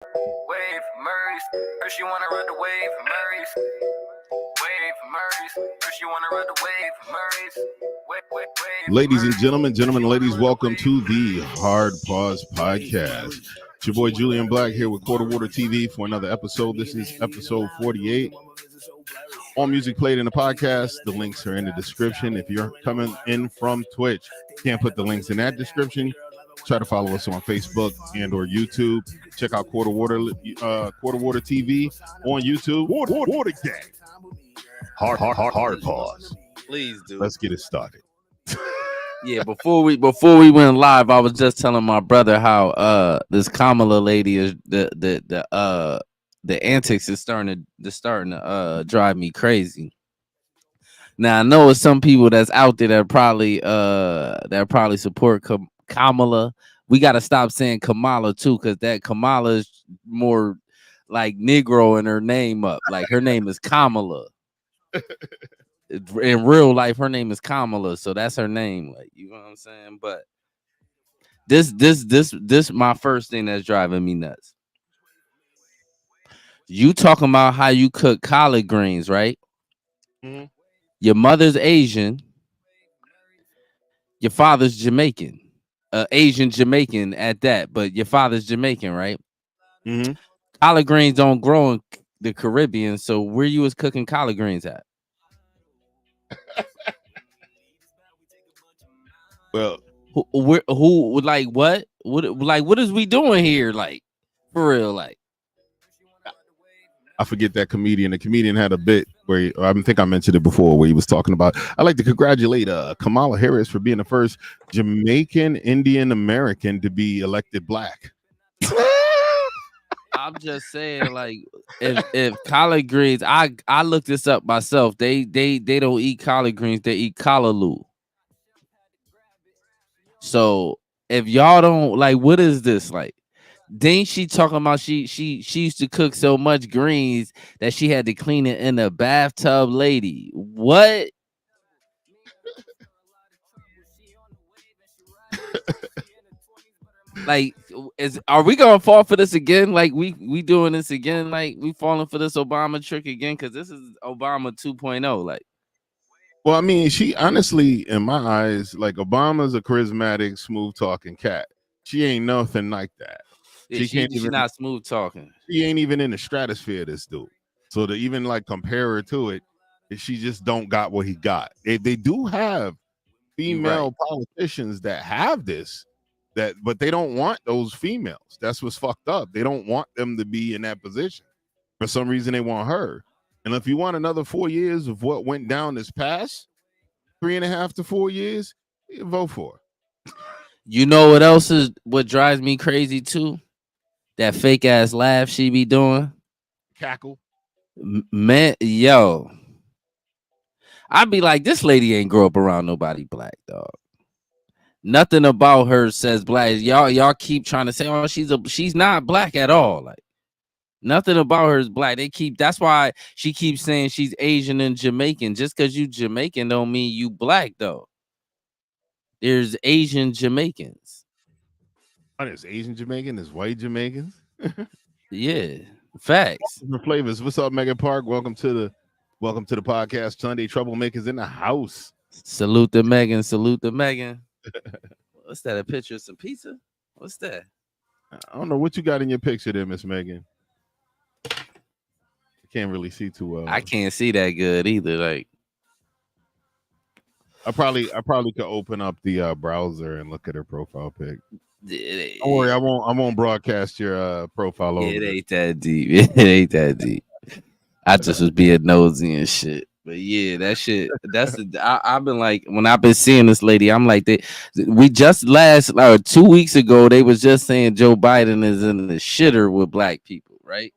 Wave Murray's. First you wanna ride the wave Murray's. Wave Murray's. First you wanna ride the wave Murray's. Wave. Ladies and gentlemen, and ladies, welcome to the Hard Pause Podcast. It's your boy Julian Black here with Quarter Water TV for another episode. This is episode 48. All music played in the podcast. The links are in the description. If you're coming in from Twitch, can't put the links in that description. Try to follow us on Facebook and or YouTube. Check out Quarter Water TV on YouTube. Water Gang. Hard pause. Please do. Let's get it started. Yeah, before we went live, I was just telling my brother how this Kamala lady is the antics is starting to drive me crazy. Now I know it's some people that's out there that probably support Kamala. We got to stop saying Kamala too, because that Kamala is more like Negro in her name up. Like her name is Kamala. In real life, her name is Kamala, so that's her name. Like, you know what I'm saying? But this my first thing that's driving me nuts. You talking about how you cook collard greens, right? Mm-hmm. Your mother's Asian, your father's Jamaican, Asian Jamaican at that, but your father's Jamaican, right? Mm-hmm. Collard greens don't grow in the Caribbean, so where you was cooking collard greens at? Well, who like what is we doing here? Like, for real, like. I forget that comedian. The comedian had a bit where I think I mentioned it before, where he was talking about, I'd like to congratulate Kamala Harris for being the first Jamaican Indian American to be elected black. I'm just saying, like, if collard greens, I looked this up myself. They don't eat collard greens, they eat callaloo. So if y'all don't like, what is this like? Then she talking about she used to cook so much greens that she had to clean it in a bathtub, lady. What? Like, are we gonna fall for this again? Like we doing this again? Like we falling for this Obama trick again? Because this is Obama 2.0. Like, well, I mean, she honestly, in my eyes, like Obama's a charismatic, smooth talking cat. She ain't nothing like that. Yeah, she's not smooth talking. She ain't even in the stratosphere, this dude. So to even like compare her to it, she just don't got what he got. They do have female politicians that have this, but they don't want those females. That's what's fucked up. They don't want them to be in that position. For some reason, they want her. And if you want another 4 years of what went down this past 3.5 to 4 years, you vote for her. You know what else is what drives me crazy too? That fake ass laugh she be doing. Cackle. Man, yo. I'd be like, this lady ain't grow up around nobody black, dog. Nothing about her says black. Y'all keep trying to say, oh, she's not black at all. Like, nothing about her is black. That's why she keeps saying she's Asian and Jamaican. Just because you Jamaican don't mean you black, though. There's Asian Jamaicans. There's Asian Jamaican, there's white Jamaicans. Yeah, facts. The flavors. What's up, Megan Park? Welcome to the podcast. Sunday Troublemakers in the house. Salute to Megan. Salute to Megan. What's that? A picture of some pizza? What's that? I don't know what you got in your picture there, Miss Megan. I can't really see too well. I can't see that good either. Like, I probably could open up the browser and look at her profile pic. Don't worry, I won't broadcast your profile over. It ain't that deep. It ain't that deep. I just was being nosy and shit. But yeah, that shit. I've been like, when I've been seeing this lady, I'm like, we just 2 weeks ago, they was just saying Joe Biden is in the shitter with black people, right?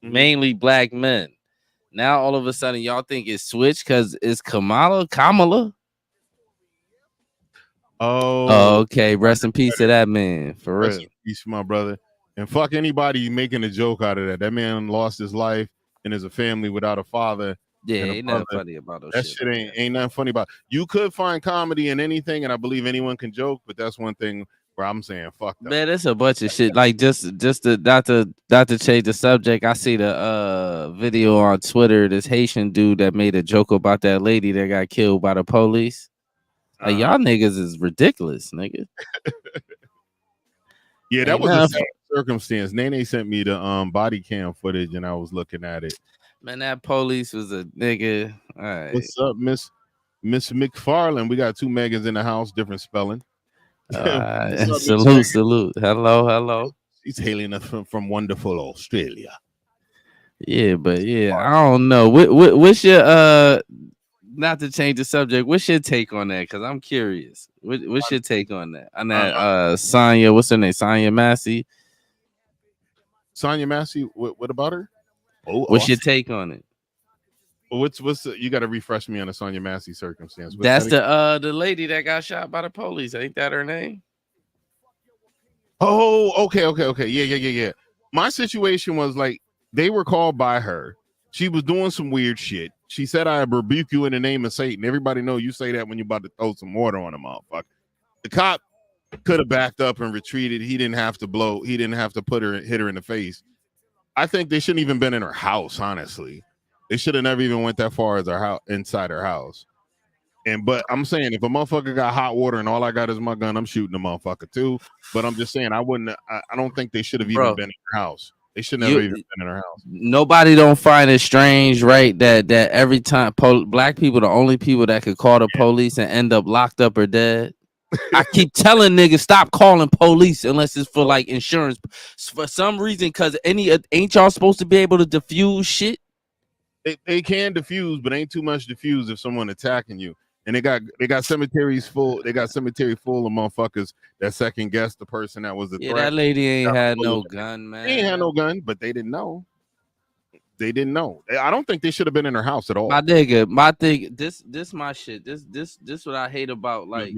Mm-hmm. Mainly black men. Now all of a sudden, y'all think it's switched because it's Kamala. Oh, okay. Rest in peace to that man. For real. Rest in peace, my brother. And fuck anybody making a joke out of that. That man lost his life and is a family without a father. Yeah, ain't nothing funny about those that shit. Ain't nothing funny about. You could find comedy in anything, and I believe anyone can joke, but that's one thing where I'm saying fuck them. Man, it's a bunch of shit. Like just to not to change the subject. I see the video on Twitter. This Haitian dude that made a joke about that lady that got killed by the police. Like y'all niggas is ridiculous, nigga. Yeah, that was a sad circumstance. Nene sent me the body cam footage, and I was looking at it. Man, that police was a nigga. All right. What's up, Miss McFarland? We got two Megans in the house, different spelling. Salute. Hello. He's hailing us from wonderful Australia. Yeah, but yeah, I don't know. What's your not to change the subject, what's your take on that? Because I'm curious. What's your take on that? On that Sonya, what's her name? Sonya Massey. Sonya Massey, what about her? What's your take on it? What's you got to refresh me on the Sonya Massey circumstance. That's the lady that got shot by the police. Ain't that her name? Oh, okay. Yeah. My situation was like they were called by her. She was doing some weird shit. She said, "I rebuke you in the name of Satan." Everybody know you say that when you're about to throw some water on a motherfucker. The cop could have backed up and retreated. He didn't have to blow. He didn't have to hit her in the face. I think they shouldn't even been in her house. Honestly, they should have never even went that far as inside her house. But I'm saying if a motherfucker got hot water and all I got is my gun, I'm shooting the motherfucker too. But I'm just saying I don't think they should have even been in her house. They should never even been in her house. Nobody don't find it strange, right? That every time black people the only people that could call the police and end up locked up or dead. I keep telling niggas stop calling police unless it's for like insurance for some reason. Because ain't y'all supposed to be able to diffuse shit? They can diffuse, but ain't too much diffuse if someone attacking you. And they got cemeteries full. They got cemetery full of motherfuckers that second guess the person that was the threat. That lady ain't had no gun, man. They ain't had no gun, but they didn't know. They didn't know. I don't think they should have been in her house at all. My thing. This my shit. This what I hate about like.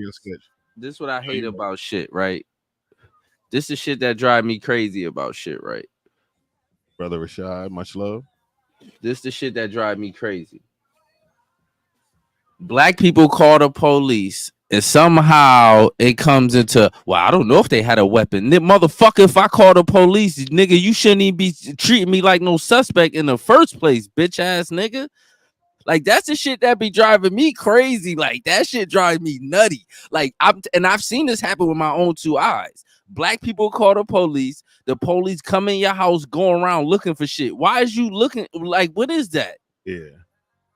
This what I hate about shit, right? This is shit that drive me crazy about shit, right? Brother Rashad, much love. This the shit that drive me crazy. Black people call the police and somehow it comes into, well, I don't know if they had a weapon. Motherfucker, if I call the police, nigga, you shouldn't even be treating me like no suspect in the first place, bitch ass nigga. Like that's the shit that be driving me crazy. Like that shit drives me nutty. Like I've seen this happen with my own two eyes. Black people call the police come in your house, going around looking for shit. Why is you looking? Like, what is that? Yeah.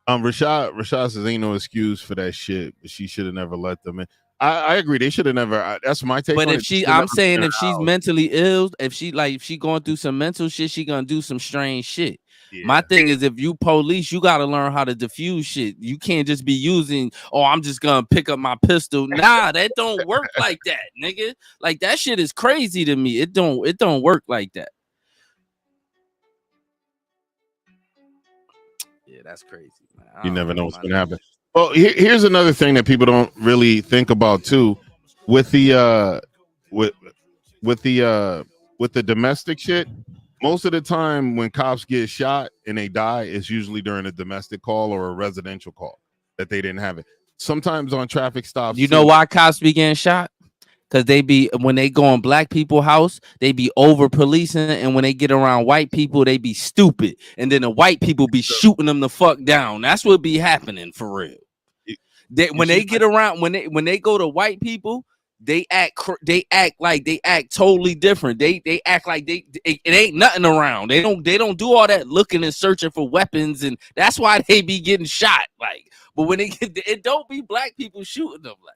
Rashad says ain't no excuse for that shit. But she should have never let them in. I agree. They should have never. That's my take. But if I'm saying if she's mentally ill, if she going through some mental shit, she gonna do some strange shit. Yeah. My thing is, if you police, you gotta learn how to diffuse shit. You can't just be using, I'm just gonna pick up my pistol. Nah, that don't work like that, nigga. Like that shit is crazy to me. It don't work like that. Yeah, that's crazy, man. You never know what's gonna happen. Well, here's another thing that people don't really think about too, with the with the domestic shit. Most of the time when cops get shot and they die, it's usually during a domestic call or a residential call that they didn't have it. Sometimes on traffic stops. You know why cops be getting shot? Because when they go in black people's house, they be over policing, and when they get around white people, they be stupid, and then the white people be shooting them the fuck down. That's what be happening for real. When they get around, when they go to white people, they act totally different. They act like it ain't nothing around. They don't do all that looking and searching for weapons, and that's why they be getting shot. Like, but when it don't be black people shooting them. Like,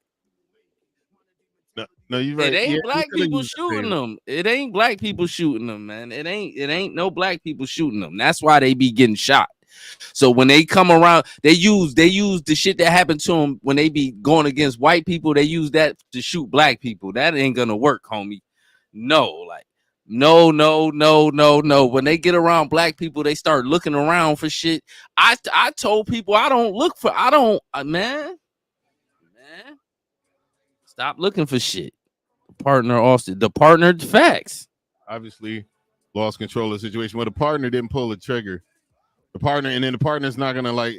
no, you're right. It ain't black people shooting them. It ain't black people shooting them, man. It ain't no black people shooting them. That's why they be getting shot. So when they come around, they use the shit that happened to them when they be going against white people. They use that to shoot black people. That ain't gonna work, homie. No. When they get around black people, they start looking around for shit. I told people man. Stop looking for shit. The partner facts. Obviously lost control of the situation. Well, the partner didn't pull the trigger. The partner's not gonna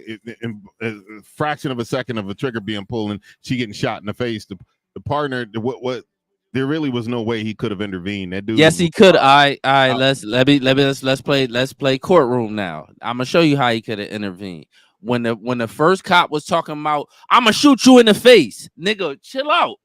in a fraction of a second of a trigger being pulled and she getting shot in the face. The partner, what there really was no way he could have intervened. That dude. Yes, he could. All right. out. Let's play courtroom now. I'm gonna show you how he could have intervened. When the first cop was talking about, I'm gonna shoot you in the face, nigga, chill out.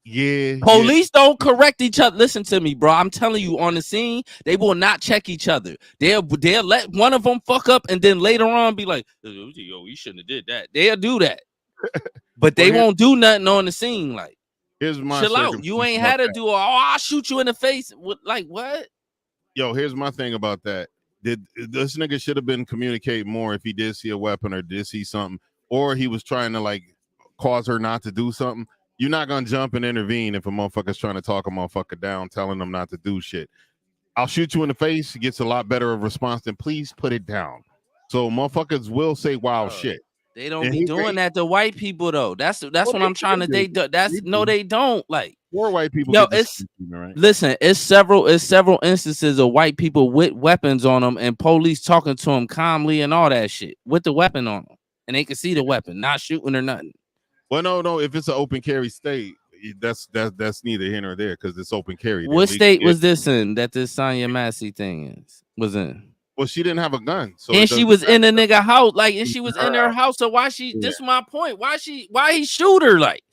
Yeah. Police don't correct each other. Listen to me, bro. I'm telling you, on the scene, they will not check each other. They'll let one of them fuck up, and then later on be like, yo, you shouldn't have did that. They'll do that, but they won't do nothing on the scene. Like, here's my chill out. You ain't had to do. Oh, I'll shoot you in the face. Like what? Yo, here's my thing about that. Did this nigga should have been communicating more if he did see a weapon or did see something, or he was trying to like cause her not to do something? You're not gonna jump and intervene if a motherfucker's trying to talk a motherfucker down, telling them not to do shit. I'll shoot you in the face. It gets a lot better of response than please put it down. So motherfuckers will say wild shit. They don't be doing that to white people though. That's what I'm trying to. They don't like. More white people. Yo, listen. It's several instances of white people with weapons on them and police talking to them calmly and all that shit with the weapon on them, and they can see the weapon, not shooting or nothing. Well, no. If it's an open carry state, that's neither here nor there because it's open carry. What state was this in that this Sonya Massey thing was in? Well, she didn't have a gun, so and she was in a nigga house, like, and she was in her house. So why she? Yeah. This is my point. Why he shoot her? Like,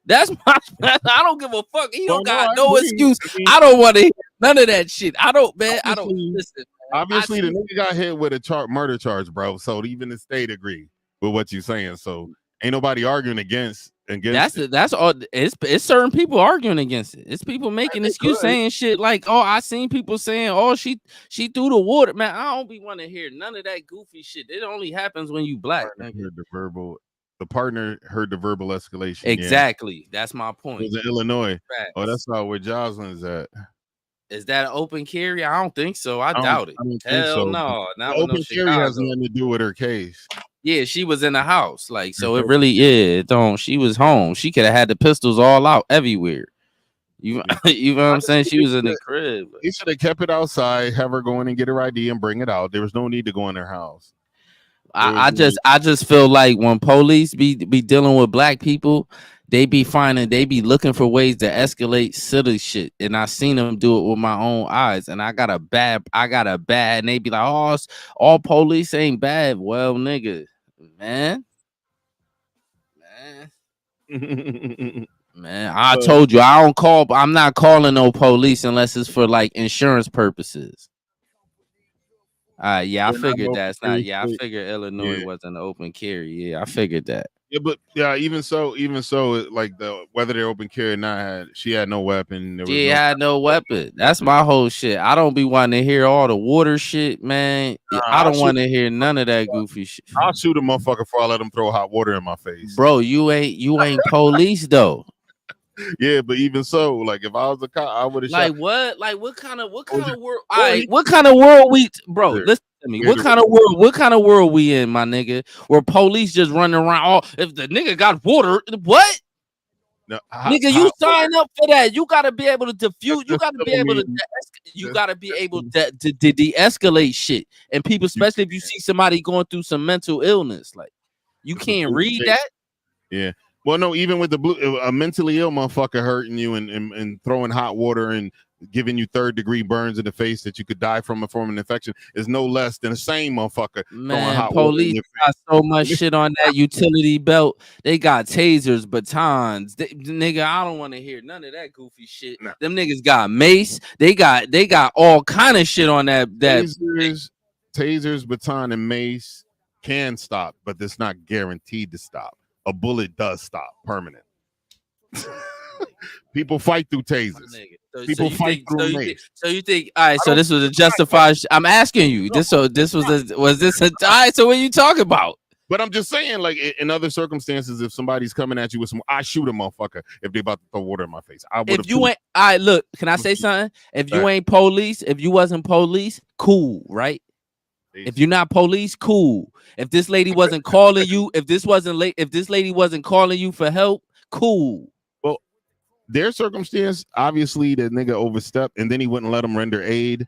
that's my. I don't give a fuck. He don't got no excuse. I don't want to hear none of that shit. I don't, man. I don't listen. Obviously, the nigga got hit with a murder charge, bro. So even the state agree with what you're saying. So ain't nobody arguing against. That's all. It's certain people arguing against it. It's people making excuse saying shit like, "Oh, I seen people saying, oh, she threw the water." Man, I don't be want to hear none of that goofy shit. It only happens when you black. The partner heard the verbal escalation. Exactly. Yeah. That's my point. It was in Illinois. Facts. Oh, that's not where Jocelyn's at. Is that an open carry? I don't think so. I doubt it. Hell no. Not open carry has nothing to do with her case. Yeah, she was in the house. Like, so it really, it don't. She was home. She could have had the pistols all out everywhere. You know what I'm saying? She was in the crib. He should have kept it outside, have her go in and get her ID and bring it out. There was no need to go in their house. I just feel like when police be dealing with black people, they be looking for ways to escalate silly shit. And I seen them do it with my own eyes. And I got a bad, and they be like, oh, all police ain't bad. Well, nigga, man, I told you, I'm not calling no police unless it's for like insurance purposes. I figured that's not. Yeah, I figured Illinois wasn't an open carry. Yeah, I figured that. Yeah, but yeah, even so, like whether they're open carry or not, she had no weapon. She had no weapon. That's my whole shit. I don't be wanting to hear all the water shit, man. I don't want to hear none of that goofy shit. I'll shoot a motherfucker before I let him throw hot water in my face. Bro, you ain't police though. Yeah, but even so, like if I was a cop, I would have shot. What kind of world? All right, what kind of world bro? Listen to me. What kind of world we in, my nigga? Where police just running around? If the nigga got water, what? No, nigga, you sign up for that. You gotta be able to diffuse. You gotta be able to. You gotta be able to de-escalate shit. And people, especially if you see somebody going through some mental illness, like you can't read that. Yeah. Well, no, even with a mentally ill motherfucker hurting you and throwing hot water and giving you 3rd-degree burns in the face that you could die from a form of infection is no less than the same motherfucker. Man, police got so much shit on that utility belt. They got tasers, batons. Nigga, I don't want to hear none of that goofy shit. Nah. Them niggas got mace. They got all kind of shit on that. Tasers, baton, and mace can stop, but it's not guaranteed to stop. A bullet does stop permanent. People fight through tasers. People fight through mace. So you think? All right. So this was a justified. I'm asking you. Was this a? All right. So what are you talking about? But I'm just saying, like in other circumstances, if somebody's coming at you with I shoot a motherfucker if they about to throw water in my face. If you ain't, all right. Look, can I say something? If you ain't police, if you wasn't police, cool, right? If you're not police, cool. If this lady wasn't calling you, if this lady wasn't calling you for help, cool. Well, their circumstance, obviously, the nigga overstepped, and then he wouldn't let him render aid.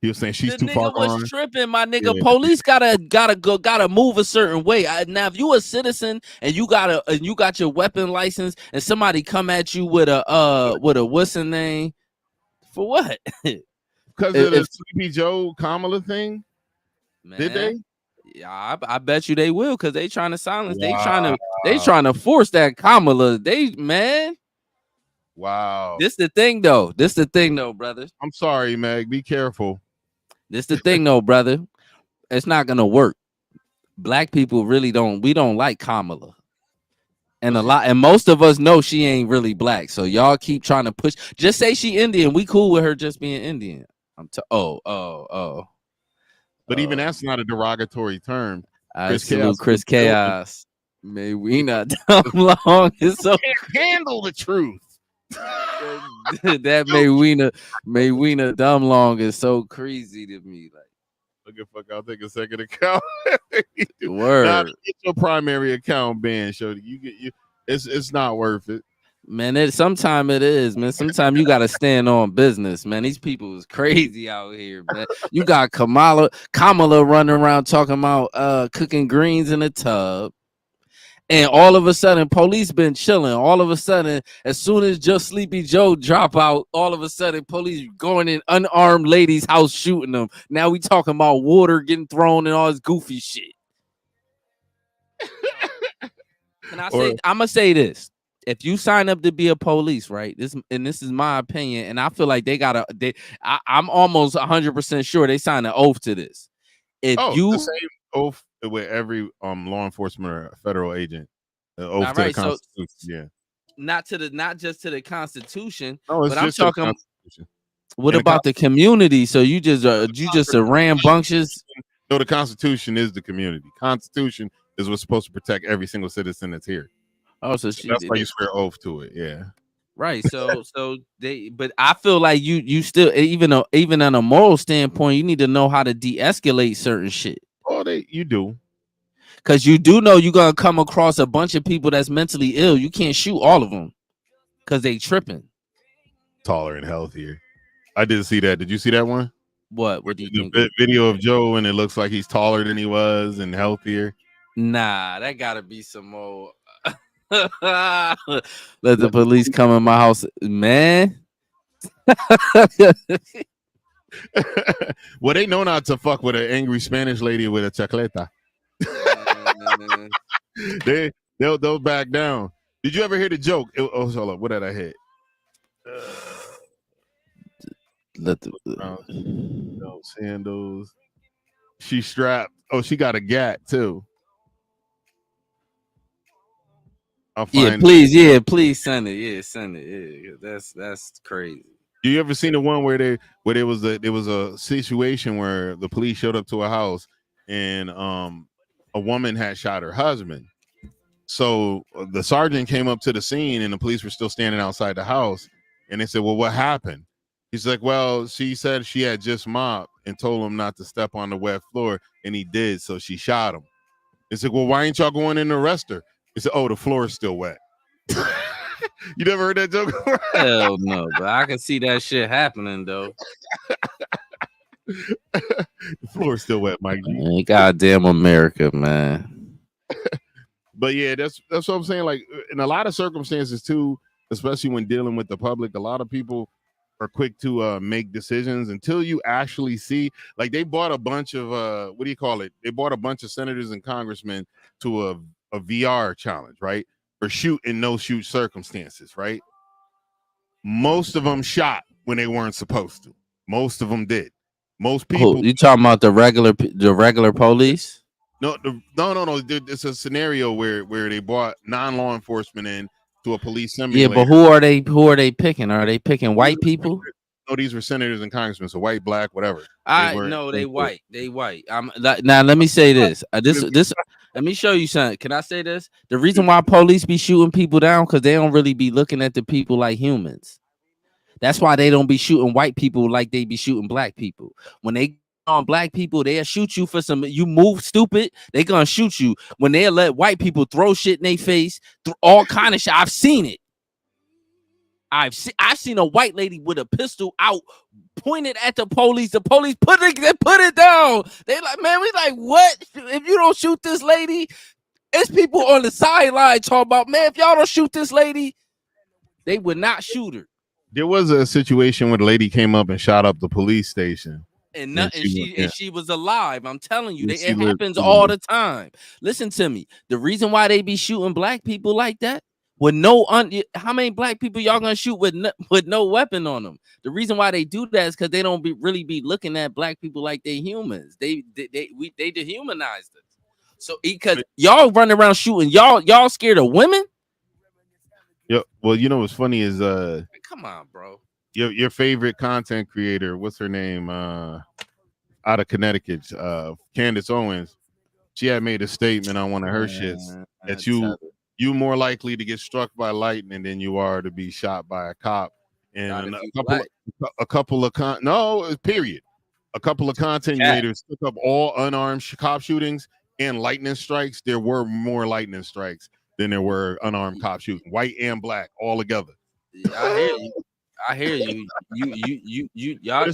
He was saying she's The too far nigga was gone. tripping, my nigga. Yeah. Police gotta move a certain way. Now, if you a citizen and you got your weapon license, and somebody come at you with a what's the name for what? Because of the Sleepy Joe Kamala thing. Man, Did they? Yeah, I bet you they will, because they trying to silence. Wow. They trying to force that Kamala. Man. Wow. This the thing though, brother. I'm sorry, Meg. Be careful. This the thing though, brother. It's not gonna work. Black people really don't like Kamala. And most of us know she ain't really black. So y'all keep trying to push. Just say she Indian. We cool with her just being Indian. But even that's not a derogatory term. I salute Chris Chaos. May we not dumb long. It's so can't handle the truth. That May Weena dumb long is so crazy to me. Like, fuck, I'll take a second account. Word. Nah, get your primary account banned, Shody. It's not worth it. Man, sometimes it is, man. Sometimes you gotta stand on business, man. These people is crazy out here, man. You got Kamala running around talking about cooking greens in a tub. And all of a sudden, police been chilling. All of a sudden, as soon as just Sleepy Joe drop out, all of a sudden, police going in unarmed ladies' house shooting them. Now we talking about water getting thrown and all this goofy shit. Can I say? I'm gonna say this: if you sign up to be a police, right? This is my opinion, and I feel like I'm almost 100% sure they signed an oath to this. The same oath with every law enforcement or federal agent, the oath to the Constitution. Not just to the Constitution, but I'm talking. What about the community? So you just rambunctious? No, the Constitution is the community. Constitution is what's supposed to protect every single citizen that's here. Oh, so that's why you swear oath to it. Yeah. Right. So but I feel like you still, even on a moral standpoint, you need to know how to de-escalate certain shit. Oh, you do. Because you do know you're gonna come across a bunch of people that's mentally ill. You can't shoot all of them because they tripping. Taller and healthier. I didn't see that. Did you see that one? What do you think? The video of Joe, and it looks like he's taller than he was and healthier. Nah, that gotta be some more. Let the police come in my house, man. Well, they know not to fuck with an angry Spanish lady with a chacleta. They'll back down. Did you ever hear the joke? Hold up, what did I hit? No sandals. She strapped. Oh, she got a gat too. Please send it. Yeah, send it. Yeah, that's crazy. You ever seen the one where there was a situation where the police showed up to a house and a woman had shot her husband. So the sergeant came up to the scene and the police were still standing outside the house, and they said, "Well, what happened?" He's like, "Well, she said she had just mopped and told him not to step on the wet floor, and he did, so she shot him." They said, "Well, why ain't y'all going in to arrest her?" He said, "Oh, the floor is still wet." You never heard that joke? Hell no, but I can see that shit happening though. The floor is still wet, Mike. Goddamn America, man. But yeah, that's what I'm saying. Like in a lot of circumstances too, especially when dealing with the public, a lot of people are quick to make decisions until you actually see. Like they bought a bunch of what do you call it? They bought a bunch of senators and congressmen to a VR challenge, right? For shoot and no shoot circumstances, right? Most of them shot when they weren't supposed to. Most of them did. Most people. You talking about the regular police? No. It's a scenario where they brought non-law enforcement in to a police simulator. Yeah, but who are they picking? Are they picking white people? No, these were senators and congressmen, so white, black, whatever. They white. They white. Now let me say this. This. Let me show you something. Can I say this? The reason why police be shooting people down because they don't really be looking at the people like humans. That's why they don't be shooting white people like they be shooting black people. When they on black people, they'll shoot you for some. You move stupid, they gonna shoot you. When they let white people throw shit in their face, all kind of shit. I've seen it. I've seen a white lady with a pistol out pointed at the police. The police put it down. They like, man, we like, what? If you don't shoot this lady, it's people on the sideline talking about, man, if y'all don't shoot this lady, they would not shoot her. There was a situation where the lady came up and shot up the police station. And she was alive. I'm telling you, it lived, happens all the time. Listen to me. The reason why they be shooting black people like that, with how many black people y'all gonna shoot with no weapon on them? The reason why they do that is because they don't really be looking at black people like they humans. They dehumanized us. So because y'all run around shooting, y'all scared of women? Yeah. Well, you know what's funny is come on, bro. Your favorite content creator, what's her name? Out of Connecticut, Candace Owens. She had made a statement on one of her shits that you more likely to get struck by lightning than you are to be shot by a cop. And a couple of period. A couple of content creators took up all unarmed cop shootings and lightning strikes. There were more lightning strikes than there were unarmed cop shooting, white and black, all together. Yeah, I hear you. Y'all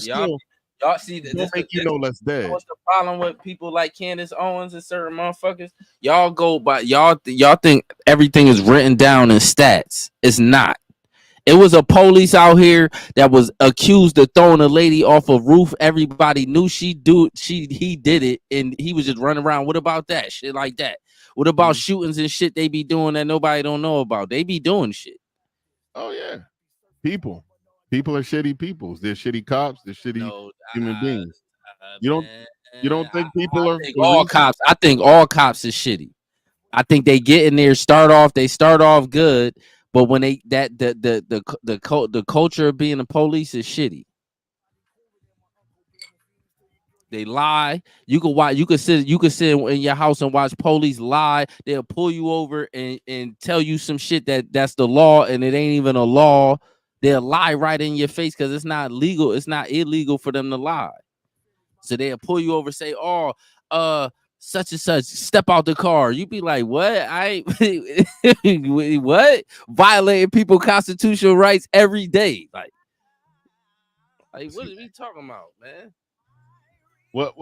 see that this make you know less dead. What's the problem with people like Candace Owens and certain motherfuckers? Y'all go by y'all think everything is written down in stats. It's not. It was a police out here that was accused of throwing a lady off a roof. Everybody knew he did it, and he was just running around. What about that shit like that? What about shootings and shit they be doing that nobody don't know about? They be doing shit. Oh yeah, people are shitty peoples. They're shitty cops. They're shitty human beings. You don't think people are all cops? I think all cops is shitty. I think they get in there, start off good, but when the culture of being a police is shitty. They lie. You could sit in your house and watch police lie. They'll pull you over and tell you some shit that's the law and it ain't even a law. They'll lie right in your face because it's not legal. It's not illegal for them to lie. So they'll pull you over, say, such and such, step out the car. You be like, what? What? Violating people's constitutional rights every day. Like what are we talking about, man? What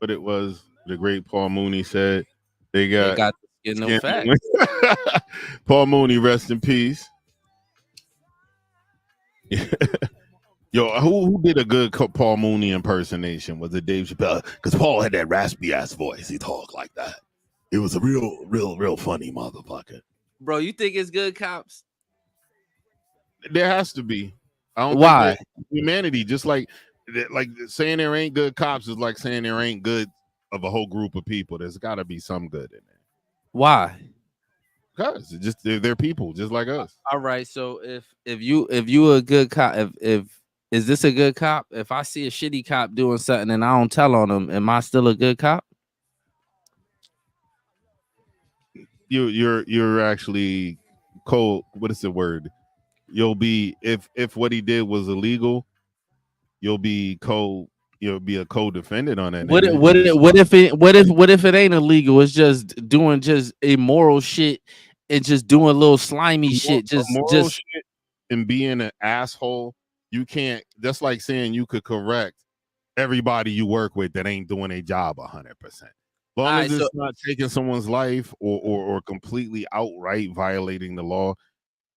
it was the great Paul Mooney said they got no fact. Paul Mooney, rest in peace. Yo, who did a good Paul Mooney impersonation? Was it Dave Chappelle? Because Paul had that raspy ass voice. He talked like that. It was a real funny motherfucker. Bro, you think it's good cops? There has to be. I don't Why? Think humanity, just like saying there ain't good cops is like saying there ain't good of a whole group of people. There's got to be some good in there. Why? Because they're people just like us. All right. So if you a good cop, if is this a good cop? If I see a shitty cop doing something and I don't tell on him, am I still a good cop? You're actually cold. What is the word? You'll be if what he did was illegal, you'll be a co-defendant on that. What if it ain't illegal? It's just doing immoral shit and just doing little slimy shit. Just shit and being an asshole. You can't. That's like saying you could correct everybody you work with that ain't doing a job 100%. Long as it's not taking someone's life or completely outright violating the law,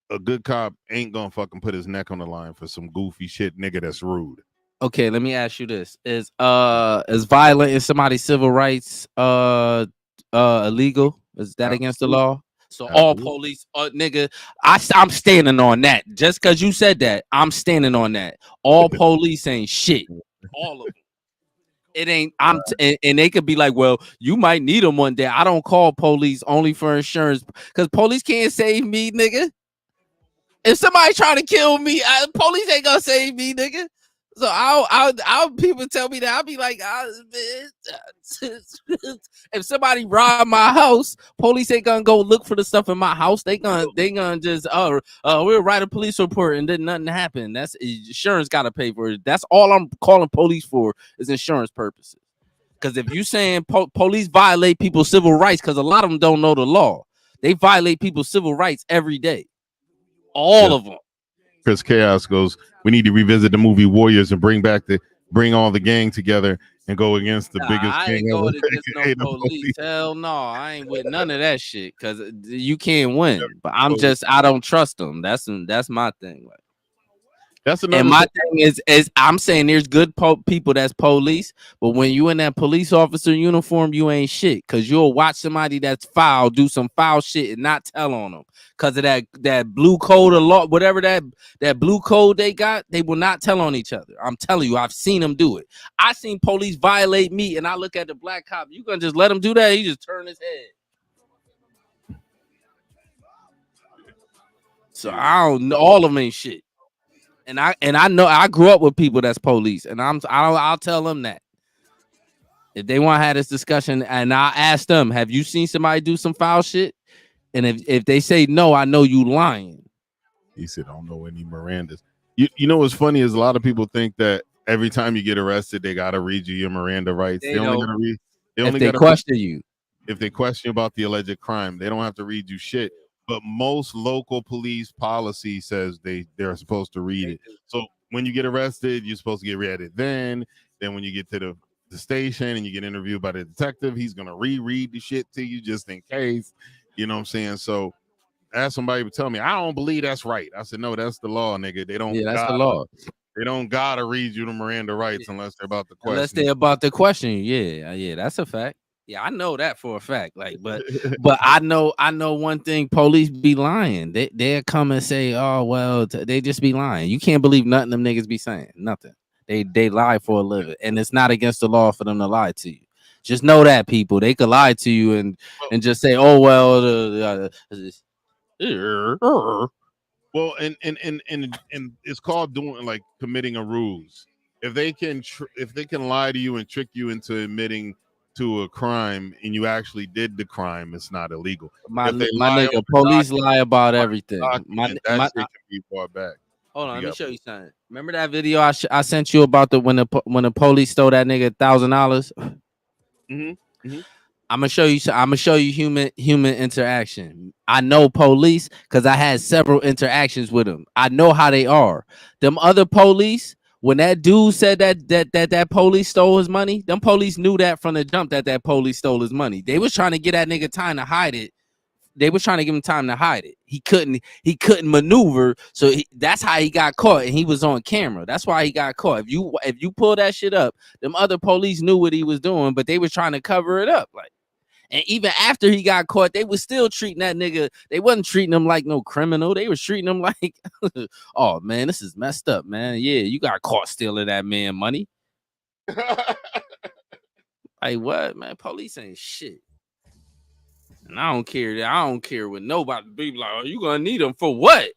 a good cop ain't gonna fucking put his neck on the line for some goofy shit nigga that's rude. Okay, let me ask you this: Is violating somebody's civil rights illegal? Is that against the law? So all police, nigga, I'm standing on that. Just because you said that, I'm standing on that. All police ain't shit. All of them. It ain't. And they could be like, well, you might need them one day. I don't call police only for insurance because police can't save me, nigga. If somebody trying to kill me, police ain't gonna save me, nigga. So I'll people tell me that I'll be like, if somebody robbed my house, police ain't gonna go look for the stuff in my house. They gonna just we'll write a police report and then nothing happened. That's insurance gotta pay for it. That's all I'm calling police for is insurance purposes. Because if you saying police violate people's civil rights, because a lot of them don't know the law, they violate people's civil rights every day. All of them. Chris Chaos goes, we need to revisit the movie Warriors and bring all the gang together and go against the biggest I gang ain't ever. going against no AKA the police. Hell no, I ain't with none of that shit because you can't win. But I don't trust them. That's my thing. Like, That's another and my thing is I'm saying there's good people that's police, but when you in that police officer uniform, you ain't shit because you'll watch somebody that's foul do some foul shit and not tell on them because of that blue code of law, whatever that blue code they got, they will not tell on each other. I'm telling you, I've seen them do it. I seen police violate me, and I look at the black cop. You gonna just let him do that? He just turn his head. So I don't know. All of them ain't shit. And I know I grew up with people that's police, and I'll tell them that if they want to have this discussion, and I ask them, have you seen somebody do some foul shit? And if they say no, I know you lying. He said, I don't know any Mirandas. You know what's funny is a lot of people think that every time you get arrested, they gotta read you your Miranda rights. They only gotta read. If they question you. If they question you about the alleged crime, they don't have to read you shit. But most local police policy says they're supposed to read it. So when you get arrested, you're supposed to get read it. Then when you get to the station and you get interviewed by the detective, he's gonna reread the shit to you just in case. You know what I'm saying? So ask somebody to tell me, I don't believe that's right. I said, no, that's the law, nigga. They don't. Yeah, that's the law. They don't gotta read you the Miranda rights unless they're about the question. Unless they're about the question. Yeah, that's a fact. Yeah, I know that for a fact. Like, but I know one thing. Police be lying. They'll come and say, "Oh well," they just be lying. You can't believe nothing them niggas be saying. Nothing. They lie for a living, and it's not against the law for them to lie to you. Just know that, people. They could lie to you and just say, "Oh well." Well, and it's called doing like committing a ruse. If they can lie to you and trick you into admitting to a crime and you actually did the crime, it's not illegal. My nigga, police lie about everything. That shit can be brought back. Hold on, let me show you something. Remember that video I sent you about when the police stole that nigga $1,000? Mm-hmm. I'm gonna show you human interaction. I know police because I had several interactions with them. I know how they are. Them other police. When that dude said that police stole his money, them police knew that from the jump that police stole his money. They was trying to get that nigga time to hide it. They was trying to give him time to hide it. He couldn't maneuver, so that's how he got caught, and he was on camera. That's why he got caught. If you pull that shit up, them other police knew what he was doing, but they was trying to cover it up. Like, and even after he got caught, they was still treating that nigga. They wasn't treating him like no criminal. They was treating him like, oh man, this is messed up, man. Yeah, you got caught stealing that man money. Like what, man? Police ain't shit. And I don't care what nobody be like. Oh, you gonna need them for what?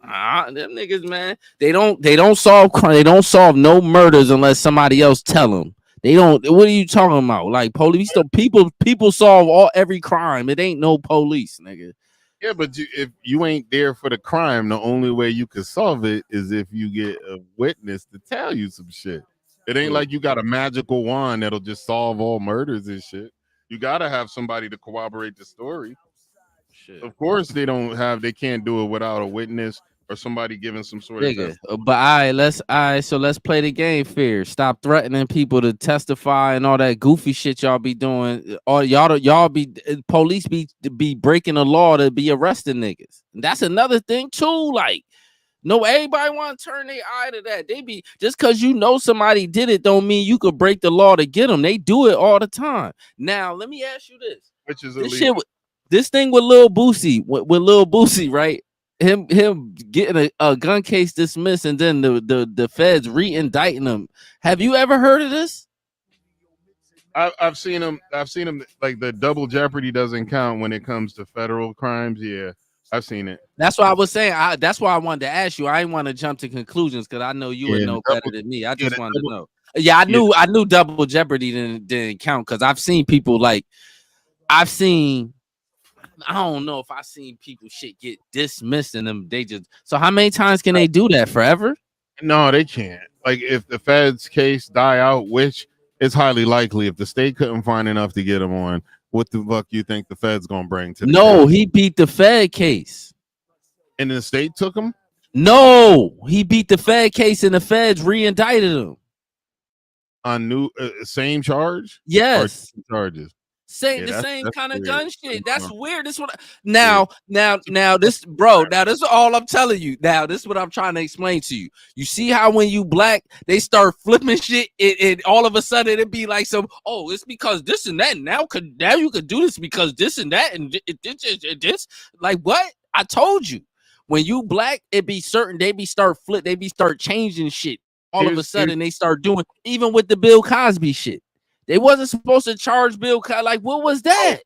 Them niggas, man. They don't solve crime. They don't solve no murders unless somebody else tell them. They don't. What are you talking about? Like police, people solve every crime. It ain't no police, nigga. Yeah, but if you ain't there for the crime, the only way you can solve it is if you get a witness to tell you some shit. It ain't like you got a magical wand that'll just solve all murders and shit. You gotta have somebody to corroborate the story. Shit. Of course, they can't do it without a witness or somebody giving some sort of. But let's play the game fair. Stop threatening people to testify and all that goofy shit y'all be doing. Or y'all be police be breaking the law to be arresting niggas. And that's another thing too. Like, no, everybody want to turn their eye to that. They be just because you know somebody did it don't mean you could break the law to get them. They do it all the time. Now, let me ask you this: which is this thing with Lil Boosie, with Lil Boosie, right? Him getting a gun case dismissed and then the feds re-indicting him. Have you ever heard of this? I've seen him like the double jeopardy doesn't count when it comes to federal crimes. Yeah, I've seen it. That's why I was saying. That's why I wanted to ask you. I didn't want to jump to conclusions because I know you would know better than me. I just wanted to know. Yeah, I knew double jeopardy didn't count because I've seen people like I don't know if I seen people shit get dismissed and them. So how many times can they do that? Forever? No, they can't. Like if the Fed's case die out, which is highly likely, if the state couldn't find enough to get him on, what the fuck you think the Fed's gonna bring to? No, he beat the Fed case, and the state took him. No, he beat the Fed case and the Feds re-indicted him. On new same charge? Or Yes. charges? Same Yeah, the same that's kind of weird. gun shit. That's weird. This what now this bro. Now this is all I'm telling you. Now this is what I'm trying to explain to you. You see how when you black, they start flipping shit, it all of a sudden it be like some it's because this and that. Now you could do this because this and that and this. Like what? I told you. When you black, it be certain they be start changing shit. All of a sudden they start doing even with the Bill Cosby shit. They wasn't supposed to charge Bill Cosby. Like, what was that?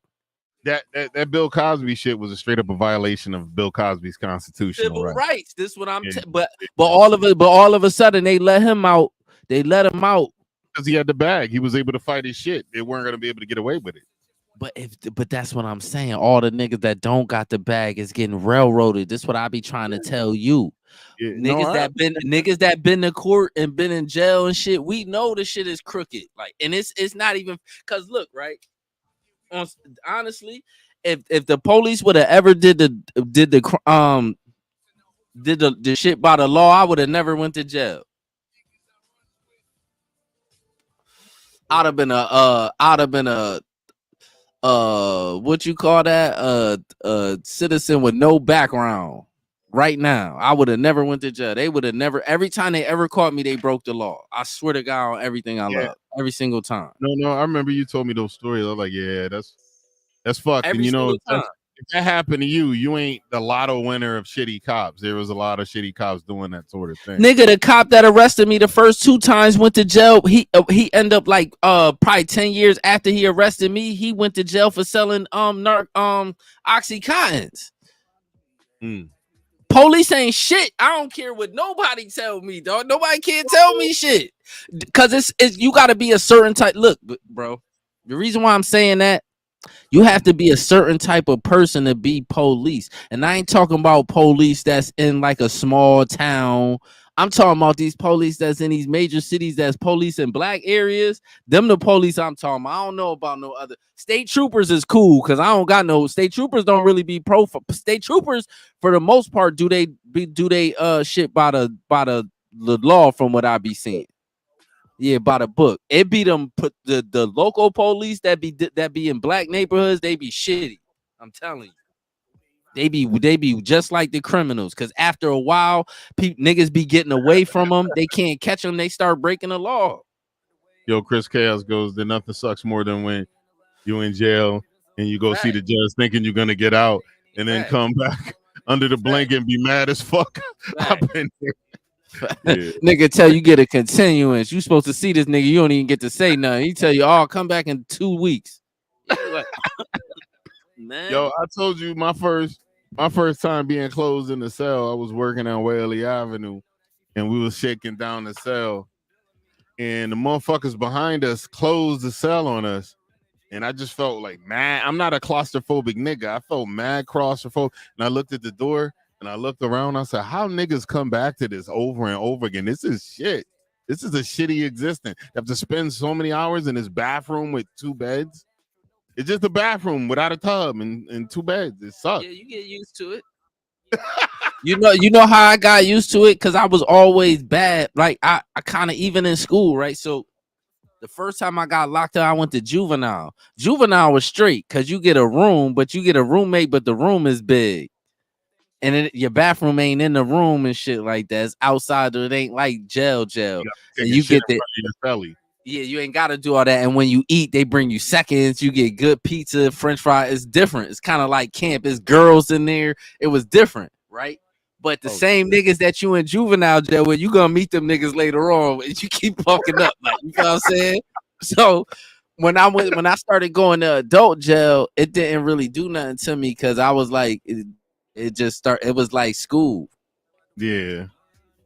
That Bill Cosby shit was a straight up a violation of Bill Cosby's constitutional rights. This is what I'm. But all of a sudden they let him out. They let him out because he had the bag. He was able to fight his shit. They weren't gonna be able to get away with it. But that's what I'm saying. All the niggas that don't got the bag is getting railroaded. This is what I be trying to tell you. Yeah, niggas that been to court and been in jail and shit. We know the shit is crooked. Like, and it's not even because look, right. Honestly, if the police would have ever did the shit by the law, I would have never went to jail. I'd have been a what you call that? Citizen with no background. Right now, I would have never went to jail. They would have never. Every time they ever caught me, they broke the law. I swear to God on everything I love. Every single time. No, I remember you told me those stories. I was like, yeah, that's fucked. And you know, if that happened to you, you ain't the lotto winner of shitty cops. There was a lot of shitty cops doing that sort of thing. Nigga, the cop that arrested me the first 2 times went to jail. He ended up like probably 10 years after he arrested me. He went to jail for selling Oxycontins. Police ain't shit. I don't care what nobody tell me, dog. Nobody can't tell me shit. Cause it's you gotta be a certain type. Look, bro. The reason why I'm saying that, you have to be a certain type of person to be police. And I ain't talking about police that's in like a small town. I'm talking about these police that's in these major cities that's police in black areas. Them the police I'm talking about. I don't know about no other. State troopers is cool because I don't got no state troopers. Don't really be pro. State troopers for the most part do they shit by the law from what I be seeing. Yeah, by the book. It be them put the local police that be in black neighborhoods. They be shitty. I'm telling you. They be just like the criminals, because after a while, niggas be getting away from them. They can't catch them. They start breaking the law. Yo, Chris Chaos goes, then nothing sucks more than when you in jail and you go see the judge thinking you're going to get out and then come back under the blanket and be mad as fuck. I've been there. Yeah. Nigga tell you get a continuance. You supposed to see this nigga. You don't even get to say nothing. He tell you, come back in 2 weeks. Man. Yo, I told you my first time being closed in the cell, I was working on Whaley Avenue and we was shaking down the cell and the motherfuckers behind us closed the cell on us. And I just felt like, man, I'm not a claustrophobic nigga. I felt mad claustrophobic. And I looked at the door and I looked around. I said, how niggas come back to this over and over again? This is shit. This is a shitty existence. You have to spend so many hours in this bathroom with 2 beds. It's just a bathroom without a tub and 2 beds. It sucks. Yeah, you get used to it. you know how I got used to it? Because I was always bad. Like I kind of even in school, right? So the first time I got locked up, I went to juvenile. Juvenile was straight because you get a room, but you get a roommate, but the room is big. And your bathroom ain't in the room and shit like that. It's outside. It ain't like jail. And you get the belly. Yeah, you ain't got to do all that. And when you eat, they bring you seconds. You get good pizza, French fry. It's different. It's kind of like camp. It's girls in there. It was different, right? But the same niggas that you in juvenile jail with, you gonna meet them niggas later on. And you keep fucking up, like, you know what I'm saying? So when I started going to adult jail, it didn't really do nothing to me because I was like, it was like school. Yeah.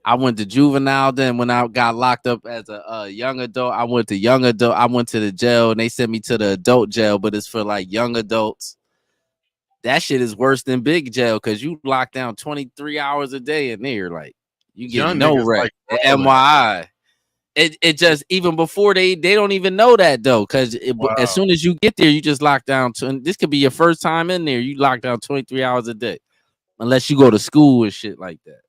I went to juvenile. Then when I got locked up as a young adult, I went to young adult. I went to the jail and they sent me to the adult jail, but it's for like young adults. That shit is worse than big jail because you lock down 23 hours a day in there. Like you get young no rest. Like, MYI. It just even before they don't even know that though, because as soon as you get there, you just lock down. This could be your first time in there. You lock down 23 hours a day, unless you go to school and shit like that.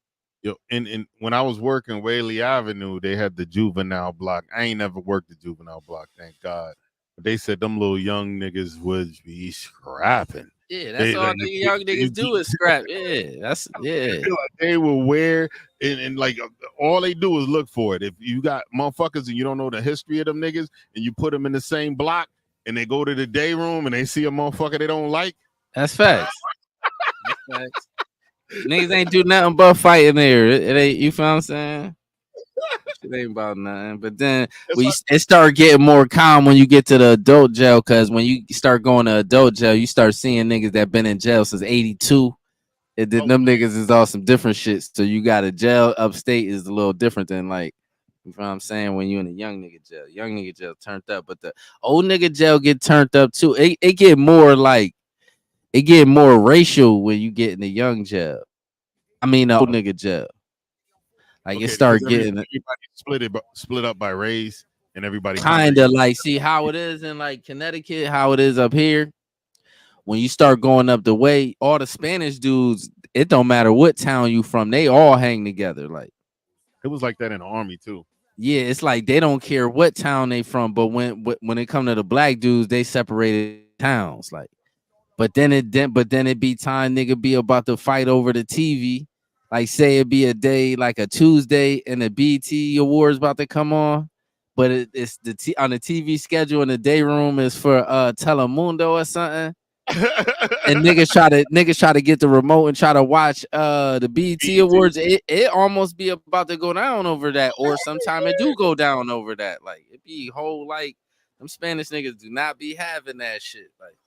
Yo, and when I was working Whaley Avenue, they had the juvenile block. I ain't never worked the juvenile block, thank God. But they said them little young niggas would be scrapping. Yeah, that's They all like the young niggas do is scrap. Yeah, they will wear and like all they do is look for it. If you got motherfuckers and you don't know the history of them niggas and you put them in the same block and they go to the day room and they see a motherfucker they don't like, that's facts. That's facts. Niggas ain't do nothing but fight in there. It ain't, you feel what I'm saying? It ain't about nothing. But then it start getting more calm when you get to the adult jail, because when you start going to adult jail, you start seeing niggas that been in jail since 82. And then them niggas is all some different shit. So you got a jail upstate is a little different than like, you know what I'm saying, when you in a young nigga jail. Young nigga jail turned up, but the old nigga jail get turned up too. It get more like, it get more racial when you get in the young jail. I mean the old nigga jail. Like it start getting everybody split up by race and everybody kind of like, see how it is in like Connecticut, how it is up here. When you start going up the way, all the Spanish dudes, it don't matter what town you from, they all hang together. Like it was like that in the army too. Yeah, it's like they don't care what town they from, but when it come to the black dudes, they separated towns. Like, but then it be time nigga be about to fight over the TV. Like say it be a day like a Tuesday and the BT Awards about to come on, but it's on the TV schedule in the day room is for Telemundo or something. And niggas try to get the remote and try to watch the BT Awards. It almost be about to go down over that, or sometime it do go down over that. Like it be whole like them Spanish niggas do not be having that shit. Like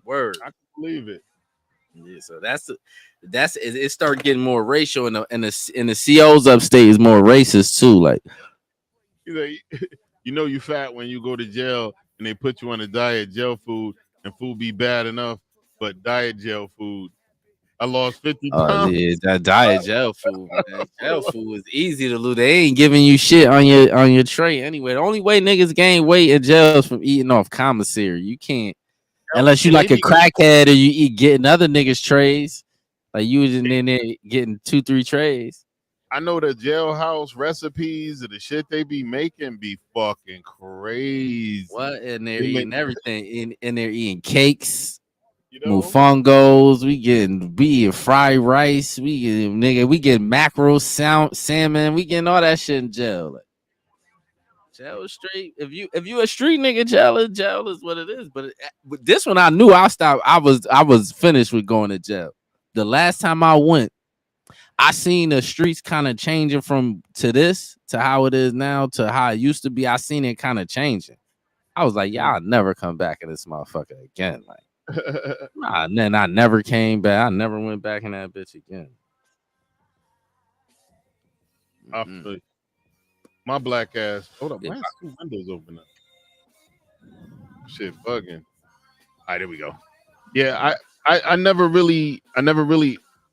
word, I can believe it. Yeah, so it started getting more racial, and the COs upstate is more racist too. Like you know you fat when you go to jail and they put you on a diet jail food. And food be bad enough, but diet jail food, I lost 50 pounds. Yeah, that diet jail food, man. Jail food is easy to lose. They ain't giving you shit on your tray anyway. The only way niggas gain weight in jail is from eating off commissary. You can't unless you like a crackhead or you eat getting other niggas trays. Like you was in there getting 2-3 trays. I know the jailhouse recipes of the shit they be making be fucking crazy. What? And they're eating everything. In there eating cakes, you know? Mofongos. We eating fried rice. We get mackerel, salmon. We getting all that shit in jail. Like, jail is straight. If you a street nigga, jail is what it is. But this one I knew I stopped. I was finished with going to jail. The last time I went, I seen the streets kind of changing from to how it is now to how it used to be. I seen it kind of changing. I was like, y'all never come back in this motherfucker again. Like, and then I never came back. I never went back in that bitch again. My black ass. Hold up, why is 2 windows open up? Shit, bugging. All right, there we go. Yeah, I never really.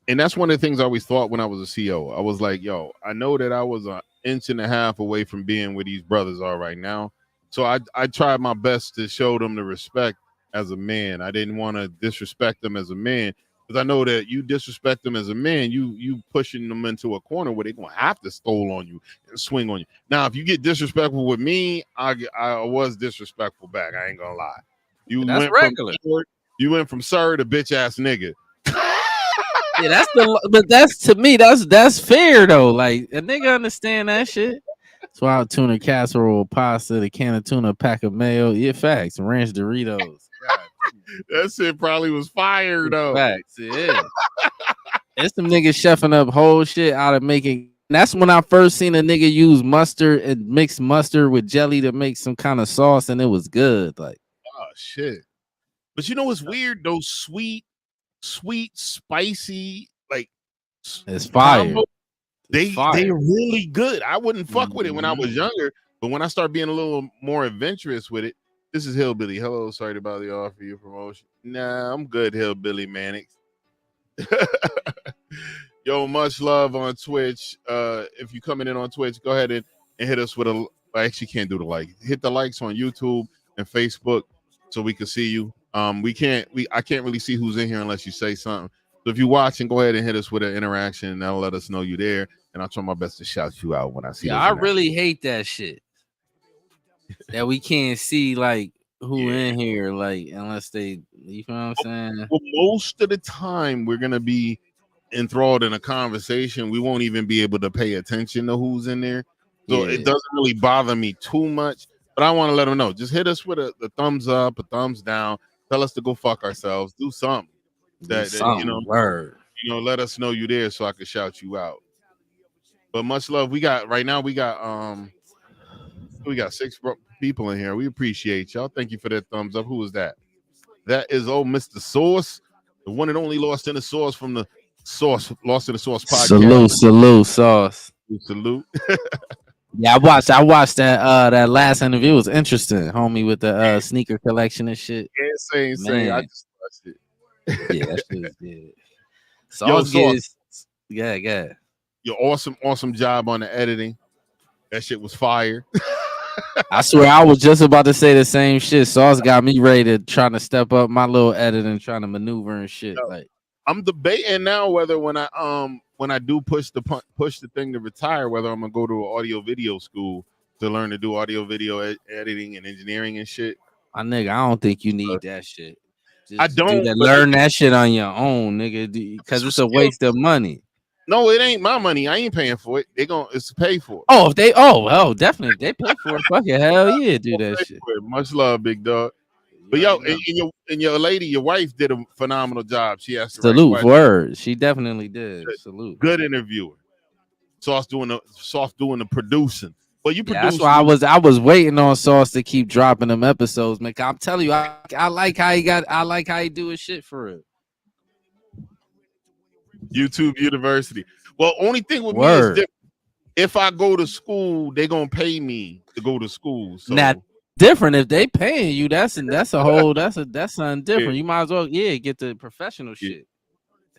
And that's one of the things I always thought when I was a CO. I was like, yo, I know that I was an inch and a half away from being where these brothers are right now. So I tried my best to show them the respect as a man. I didn't want to disrespect them as a man, because I know that you disrespect them as a man, you pushing them into a corner where they're going to have to stole on you and swing on you. Now, if you get disrespectful with me, I was disrespectful back. I ain't going to lie. That's regular. You went from sir to bitch ass nigga. Yeah, but that's to me, that's fair though. Like a nigga understand that shit. Swallowed tuna casserole, pasta, the can of tuna, pack of mayo. Yeah, facts. Ranch Doritos. That shit probably was fire though. Facts, yeah. It's some niggas chefing up whole shit out of making. That's when I first seen a nigga use mustard and mix mustard with jelly to make some kind of sauce, and it was good. Like, oh shit. But you know what's weird? Those sweet, spicy, like it's fire. They're really good. I wouldn't fuck with it when I was younger, but when I start being a little more adventurous with it, this is Hillbilly. Hello, sorry to bother you, offer you promotion. Nah, I'm good, Hillbilly Mannix. Yo, much love on Twitch. If you're coming in on Twitch, go ahead and hit us with a. I actually can't do the like. Hit the likes on YouTube and Facebook so we can see you. I can't really see who's in here unless you say something. So if you're watching, go ahead and hit us with an interaction, and that'll let us know you're there. and I'll try my best to shout you out when I see. Yeah, I really hate that shit. That we can't see like who in here, like unless they, you know what I'm saying? Well, most of the time we're gonna be enthralled in a conversation. We won't even be able to pay attention to who's in there, so it doesn't really bother me too much. But I want to let them know. Just hit us with a thumbs up, a thumbs down. Tell us to go fuck ourselves. Do something that Word. Let us know you there so I can shout you out. But much love. We got 6 people in here. We appreciate y'all. Thank you for that thumbs up. Who is that? That is Mr. Sauce, the one and only Lost in the Sauce from the Lost in the Sauce podcast. Salute, Sauce. Salute. Yeah, I watched that last interview. It was interesting, homie, with the sneaker collection and shit. Yeah, same. I just watched it. Yeah, that shit was good. Sauce, yeah. Your awesome job on the editing. That shit was fire. I swear I was just about to say the same shit. Sauce got me ready to trying to step up my little editing, trying to maneuver and shit. Like I'm debating now whether when I do push the thing to retire, whether I'm gonna go to an audio video school to learn to do audio video editing and engineering and shit. My nigga, I don't think you need that shit. Just I don't learn that shit on your own, nigga, because it's a waste of money. No, it ain't my money. I ain't paying for it. It's paid for. Oh, definitely. If they pay for it, fuck it. Hell yeah, do that shit. Much love, big dog. But and your lady, your wife did a phenomenal job. She asked salute word. She definitely did. Salute. Good interviewer. Sauce doing the producing. Well, you produce. That's why I was waiting on Sauce to keep dropping them episodes, man. I'm telling you, I like how he do his shit for real. YouTube University. Well, only thing with me is if I go to school, they're gonna pay me to go to school. So now, different if they paying you. That's something different. Yeah. You might as well get the professional shit.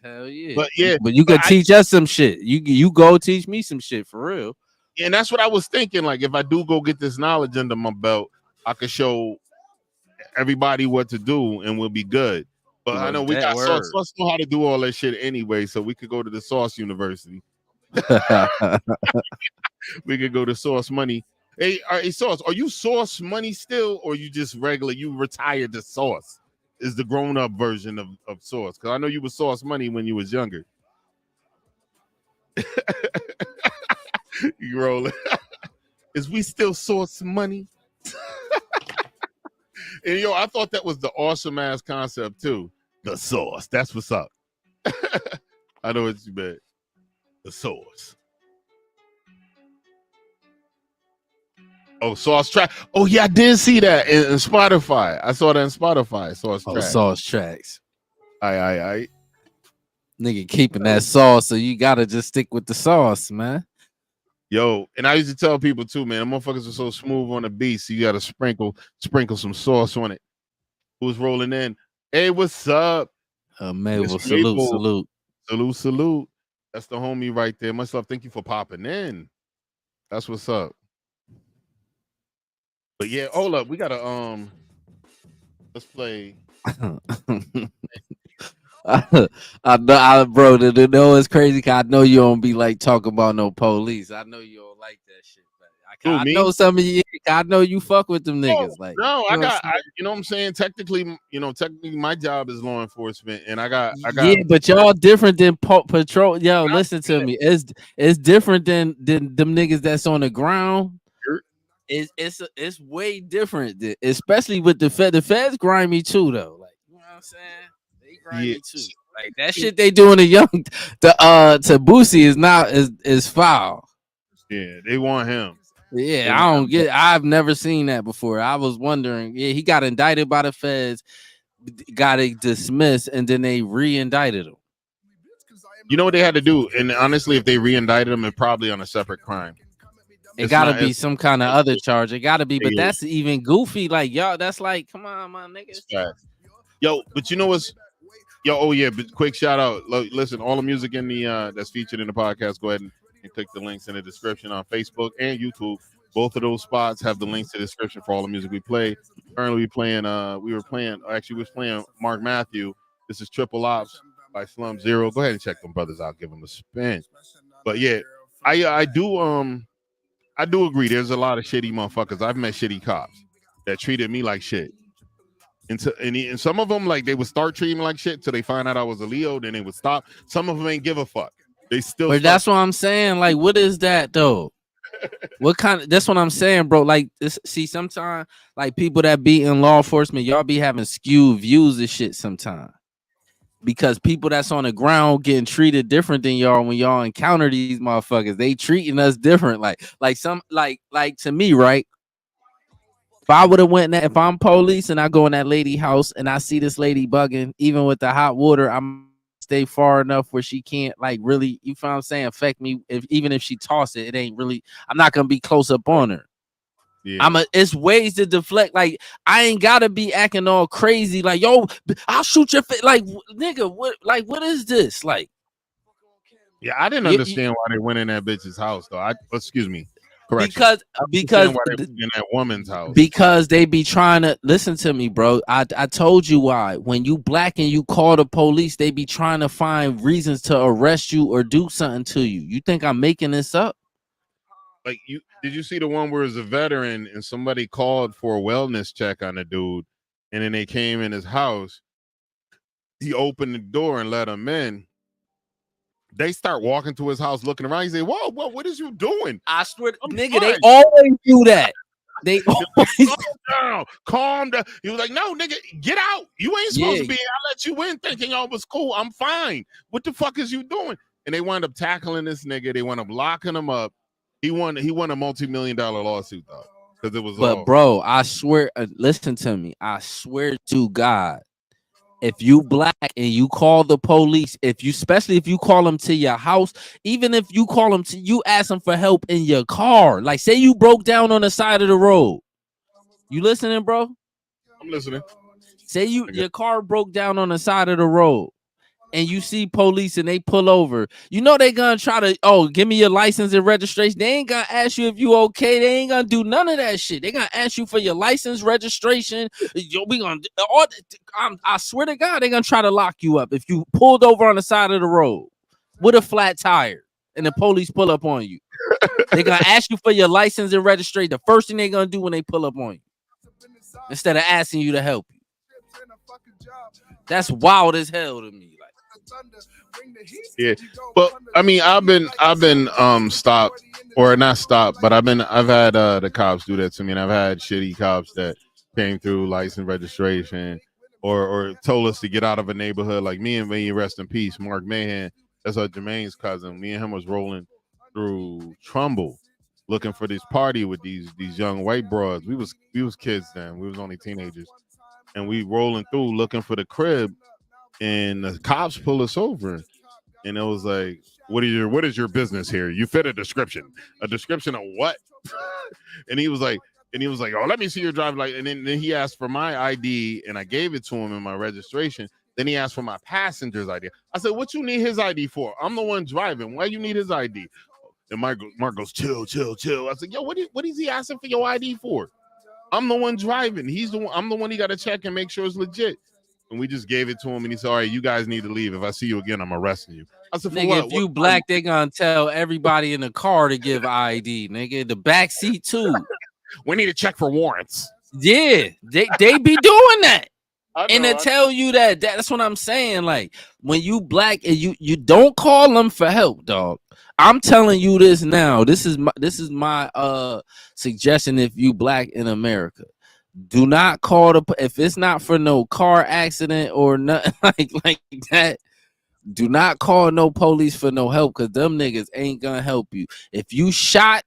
Hell yeah. But you could teach us some shit. You go teach me some shit for real. And that's what I was thinking. Like if I do go get this knowledge under my belt, I could show everybody what to do and we'll be good. But I know we got Sauce. Sauce know how to do all that shit anyway, so we could go to the Sauce University. We could go to Sauce Money. Hey, Sauce, are you Sauce Money still, or you just regular? You retired to Sauce? Is the grown-up version of Sauce? Because I know you were Sauce Money when you was younger. You rolling? Is we still Sauce Money? And I thought that was the awesome ass concept too. The Sauce. That's what's up. I know what you meant. The Sauce. Oh, Sauce track. Oh, yeah, I did see that in Spotify. I saw that in Spotify. Sauce tracks. Aye. Nigga keeping that sauce, so you gotta just stick with the sauce, man. Yo, and I used to tell people too, man, the motherfuckers are so smooth on the beat, so you gotta sprinkle some sauce on it. Who's rolling in? Hey, what's up? Mabel, salute. That's the homie right there. Much love. Thank you for popping in. That's what's up. But yeah, hold up. We gotta let's play. Bro, it's crazy because I know you don't be like talking about no police. I know you don't like that shit. I know some of you. I know you fuck with them niggas. You know what I'm saying? Technically, my job is law enforcement, and I got. Yeah, but y'all different than patrol. Yo, listen to me. It's different than them niggas that's on the ground. It's way different, especially with the Fed. The Feds grimy too, though. Like, you know what I'm saying? They grimy too. Like that shit they doing to Boosie is foul. Yeah, they want him. Yeah, I've never seen that before. I was wondering. Yeah, he got indicted by the Feds, got it dismissed, and then they re-indicted him. You know what they had to do? And honestly, if they re-indicted him, it's probably on a separate crime. It gotta be some kind of other charge. It gotta be, but that's even goofy. Like, y'all, that's like, come on, my niggas. Yo, but you know what's but quick shout out. Listen, all the music in the that's featured in the podcast, go ahead and click the links in the description on Facebook and YouTube. Both of those spots have the links to the description for all the music we play. Currently we was playing Mark Matthew. This is Triple Ops by Slum Zero. Go ahead and check them brothers out, give them a spin. But yeah, I do agree. There's a lot of shitty motherfuckers. I've met shitty cops that treated me like shit. And some of them, like, they would start treating me like shit till they find out I was a Leo, then they would stop. Some of them ain't give a fuck. They still. But that's what I'm saying. Like, what is that though? What kind of? That's what I'm saying, bro. Like, see, sometimes like people that be in law enforcement, y'all be having skewed views of shit sometimes. Because people that's on the ground getting treated different than y'all when y'all encounter these motherfuckers. They treating us different. Like to me, right? If I would have went if I'm police and I go in that lady house and I see this lady bugging, even with the hot water, I'm stay far enough where she can't like really, you feel what I'm saying, affect me. Even if she toss it, it ain't really, I'm not gonna be close up on her. Yeah. It's ways to deflect. Like, I ain't gotta be acting all crazy. Like, yo, I'll shoot your face. Like, nigga, what is this? Like, yeah, I didn't understand why they went in that bitch's house though. Excuse me. Correction. Because why they in that woman's house. Because they be trying to listen to me, bro. I told you why. When you black and you call the police, they be trying to find reasons to arrest you or do something to you. You think I'm making this up? Like, did you see the one where it's a veteran and somebody called for a wellness check on the dude, and then they came in his house. He opened the door and let him in. They start walking to his house, looking around. He say, "Whoa, what is you doing?" I swear, nigga, they always do that. They always calm down. He was like, "No, nigga, get out. You ain't supposed to be. I let you in, thinking y'all was cool. I'm fine. What the fuck is you doing?" And they wound up tackling this nigga. They wound up locking him up. He won a multi-million-dollar lawsuit though, because it was. But bro, I swear, listen to me. I swear to God. If you black and you call the police, especially if you call them to your house, even if you call them you ask them for help in your car. Like, say you broke down on the side of the road. You listening, bro? I'm listening. Say your car broke down on the side of the road and you see police and they pull over. You know they gonna try to, give me your license and registration. They ain't gonna ask you if you okay. They ain't gonna do none of that shit. They gonna ask you for your license, registration. I swear to God, they gonna try to lock you up if you pulled over on the side of the road with a flat tire and the police pull up on you. They gonna ask you for your license and registration. The first thing they gonna do when they pull up on you, instead of asking you to help you. That's wild as hell to me. Yeah, but I mean, I've been stopped, or not stopped, but I've had the cops do that to me, and I've had shitty cops that came through license registration or told us to get out of a neighborhood. Like me and me, rest in peace, Mark Mahan. That's Jermaine's cousin. Me and him was rolling through Trumbull, looking for this party with these young white broads. We was kids then. We was only teenagers, and we rolling through looking for the crib. And the cops pull us over, and it was like, what is your business here? You fit a description. A description of what? And he was like, oh, let me see your driver's license. And then he asked for my ID, and I gave it to him in my registration. Then he asked for my passenger's ID. I said, what you need his ID for? I'm the one driving. Why you need his ID? And Mark goes, chill. I said, yo, what is he asking for your ID for? I'm the one driving. I'm the one he got to check and make sure it's legit. And we just gave it to him, and he said, all right, you guys need to leave. If I see you again, I'm arresting you. I said, nigga, if you black, they gonna tell everybody in the car to give ID, nigga. The back seat, too. We need to check for warrants. Yeah, they be doing that. And they tell you that's what I'm saying. Like, when you black and you don't call them for help, dog. I'm telling you this now. This is my suggestion if you black in America. Do not call if it's not for no car accident or nothing like that. Do not call no police for no help, because them niggas ain't gonna help you. If you shot,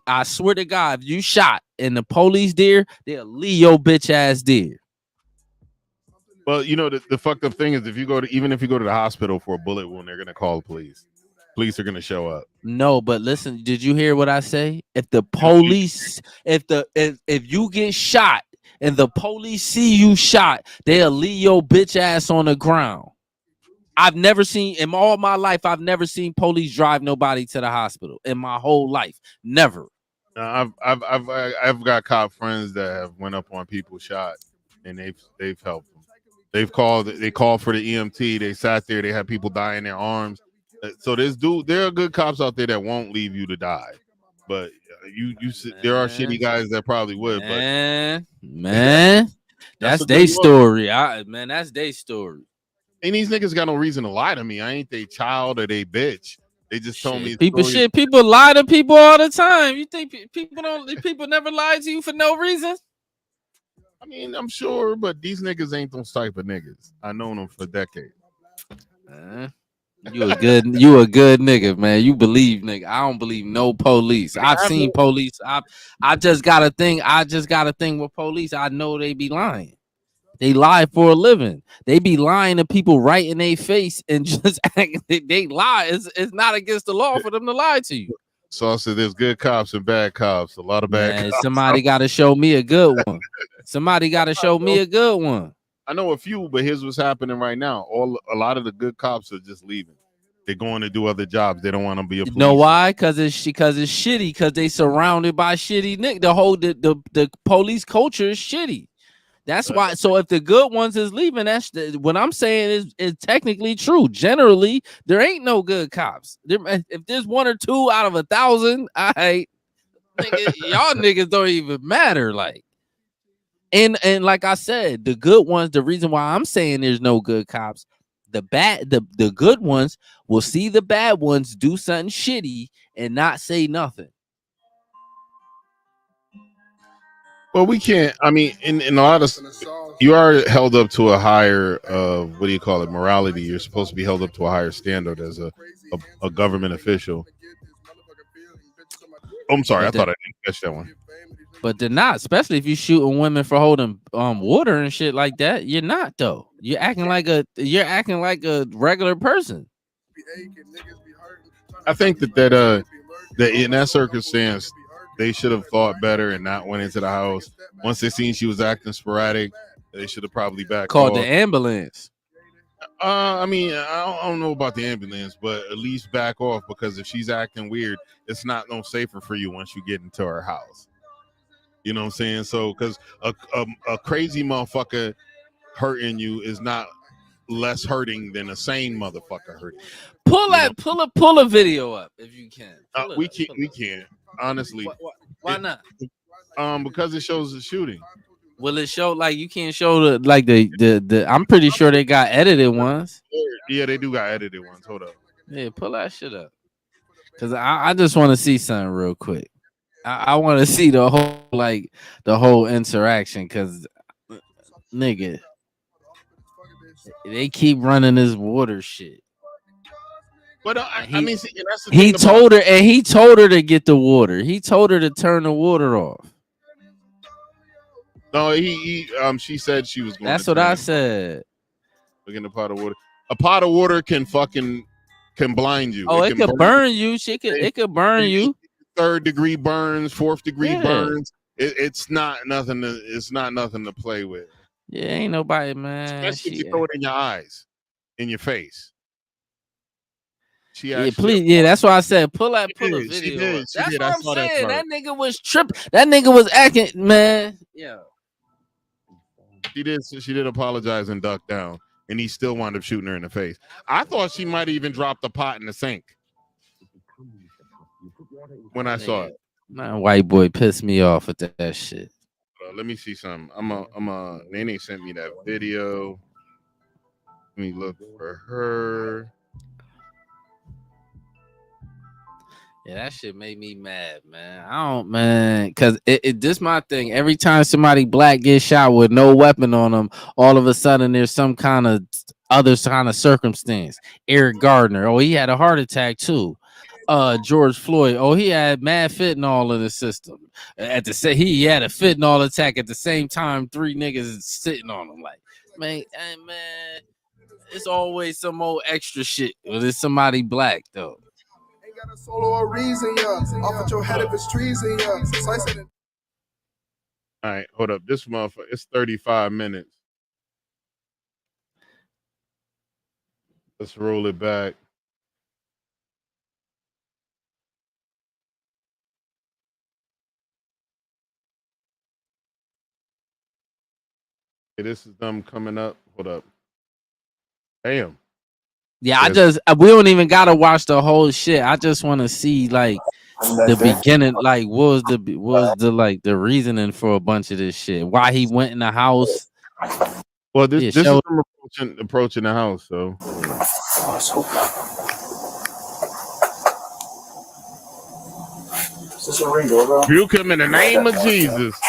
I swear to God, if you shot and the police there, they'll leave your bitch ass there. Well, you know, the fucked up thing is if you go to the hospital for a bullet wound, they're gonna call the police. Police are gonna show up. No, but listen, did you hear what I say? If the police, if you get shot and the police see you shot, they'll leave your bitch ass on the ground. I've never seen in all my life. I've never seen police drive nobody to the hospital in my whole life. Never. I've got cop friends that have went up on people shot, and they've helped them. They called for the EMT. They sat there. They had people die in their arms. So there are good cops out there that won't leave you to die, but there are shitty guys that probably would. Man, that's their story. That's their story. And these niggas got no reason to lie to me. I ain't they child or they bitch. They just told me people lie to people all the time. You think people never lie to you for no reason? I mean, I'm sure, but these niggas ain't those type of niggas. I known them for decades. You a good nigga, man. You believe, nigga. I don't believe no police. I've seen police. I just got a thing with police. I know they be lying. They lie for a living. They be lying to people right in their face and just they lie. It's not against the law for them to lie to you. So I said there's good cops and bad cops. A lot of bad cops. Somebody got to show me a good one. Somebody got to show me a good one. I know a few, but here's what's happening right now. A lot of the good cops are just leaving. They're going to do other jobs. They don't want to be a police. You know why? Because it's shitty. Because they surrounded by shitty niggas. The police culture is shitty. That's why. So if the good ones is leaving, what I'm saying is technically true. Generally, there ain't no good cops. If there's 1 or 2 out of 1,000, y'all niggas don't even matter. Like, and like I said, the good ones. The reason why I'm saying there's no good cops, the good ones will see the bad ones do something shitty and not say nothing. Well, we can't. I mean, in a lot of, you are held up to a higher, what do you call it, morality. You're supposed to be held up to a higher standard as a government official. Oh, I'm sorry, I thought I didn't catch that one. But they're not, especially if you're shooting women for holding water and shit like that. You're not though. You're acting like a regular person. I think that in that circumstance, they should have thought better and not went into the house. Once they seen she was acting sporadic, they should have probably called the ambulance. I mean, I don't know about the ambulance, but at least back off, because if she's acting weird, it's not no safer for you once you get into her house. You know what I'm saying? So, because a crazy motherfucker hurting you is not less hurting than a sane motherfucker hurting you. Pull a video up if you can. We can't. Honestly. Why not? Because it shows the shooting. Will it show, like, you can't show the I'm pretty sure they got edited ones. Yeah, they do got edited ones. Hold up. Yeah, pull that shit up. Cause I just want to see something real quick. I want to see the whole interaction, cause nigga, they keep running this water shit. But I mean, see, that's the he told her to get the water. He told her to turn the water off. No, she said she was going. That's what I said. Look in the pot of water. A pot of water can blind you. Oh, it could burn you. It could burn you. 3rd degree burns, 4th degree burns. It's not nothing to play with. Yeah, ain't nobody, man. Especially if you throw it in your eyes, in your face. That's why I said pull a video. That's what I'm saying. That nigga was tripping. That nigga was acting, man. Yeah. She did apologize and duck down, and he still wound up shooting her in the face. I thought she might even drop the pot in the sink when I saw it. Man, white boy pissed me off with that shit. Let me see something. Nene sent me that video. Let me look for her. Yeah, that shit made me mad, man. Because this my thing. Every time somebody black gets shot with no weapon on them, all of a sudden there's some kind of other kind of circumstance. Eric Gardner, he had a heart attack too. George Floyd, he had mad fentanyl in the system. He had a fentanyl attack at the same time. 3 niggas sitting on him. Like, man, it's always some old extra shit when it's somebody black though. Got a solo or reason, yeah. Off at your head if it's treason, yeah. All right, hold up. This motherfucker, it's 35 minutes. Let's roll it back. Okay, this is them coming up. Hold up. Damn. Yeah, we don't even gotta watch the whole shit. I just want to see like the beginning, like what was the like the reasoning for a bunch of this shit. Why he went in the house. Well, this is show. them approaching the house, so. Is this a ring doorbell? Rebuke him in the name of Jesus.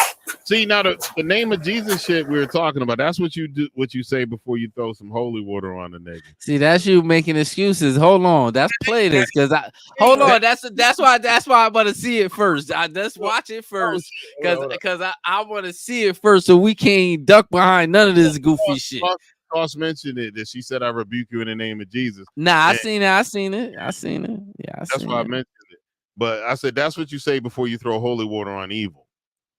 See, now the name of Jesus shit we were talking about, that's what you do, what you say before you throw some holy water on the nigga. See, that's you making excuses. Hold on, that's play this because hold on. That's why I want to see it first. Let's watch it first because I want to see it first so we can't duck behind none of this goofy shit. Cross mentioned it that she said, "I rebuke you in the name of Jesus." Nah, I seen it. Yeah, that's why I mentioned it. But I said that's what you say before you throw holy water on evil.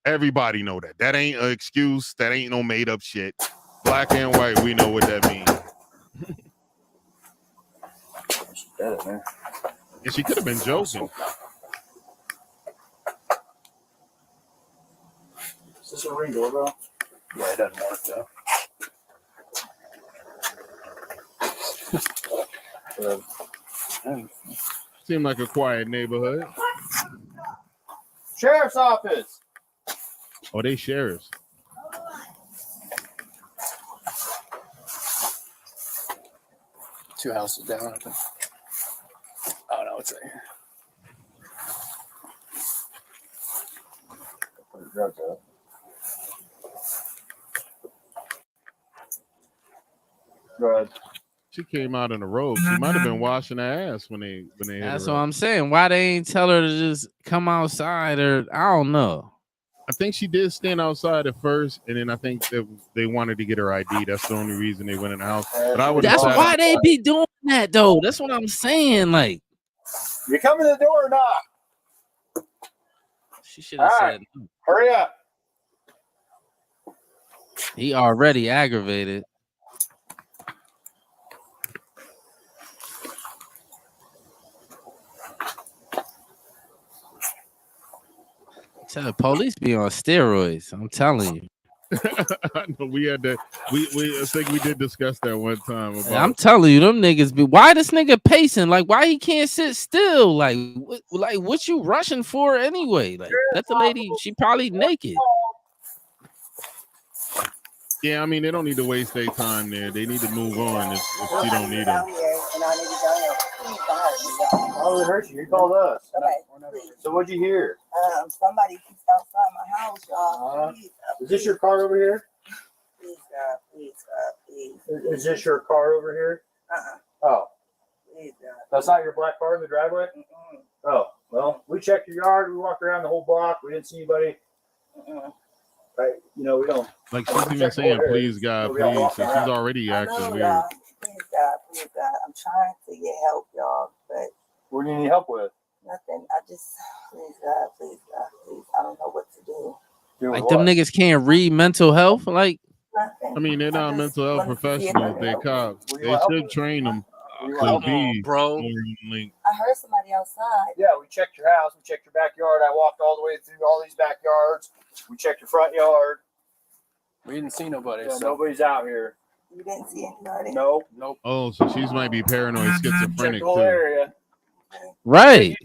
Everybody know that. That ain't an excuse. That ain't no made up shit. Black and white, we know what that means. And she could have been joking. Is this a ring doorbell? Yeah, it doesn't work though. Seemed like a quiet neighborhood. Sheriff's office. Oh, they sheriffs. Two houses down, I think. Oh no, it's right here. Put the drugs up. Go ahead. She came out in a robe. She might have been washing her ass when they. That's what I'm saying. Why they ain't tell her to just come outside or I don't know. I think she did stand outside at first, and then I think that they wanted to get her ID. That's the only reason they went in the house. But I would. That's why they be doing that, though. That's what I'm saying. Like, you come in the door or not? She should have said, no. Hurry up. He already aggravated. The police be on steroids. I'm telling you. I know we had that. I think we did discuss that one time. I'm telling you, them niggas be. Why this nigga pacing? Like, why he can't sit still? Like what you rushing for anyway? Like, that the lady. She probably naked. Yeah, I mean they don't need to waste their time there. They need to move on if she don't need them. Oh, it hurt you. You called us. So what'd you hear? Somebody keeps outside my house, y'all. Is this your car over here? Please, God, please. Is this your car over here? Oh. Please, God. That's not your black car in the driveway? Oh, well, we checked your yard. We walked around the whole block. We didn't see anybody. Right? You know, we don't. Like she's even saying, please, God, please. So she's already acting weird. Please, God. I'm trying to get help, y'all, but. What do you need help with? Nothing. I just, please, God, please. I don't know what to do. Like them niggas can't read mental health. Like, nothing. I mean, they're not mental health professionals. They're cops. They should train them to be bro. I heard somebody outside. Yeah, we checked your house. We checked your backyard. I walked all the way through all these backyards. We checked your front yard. We didn't see nobody. Yeah, so nobody's out here. You didn't see anybody? Nope. Oh, so she's might be paranoid, schizophrenic the whole too. Area. Right.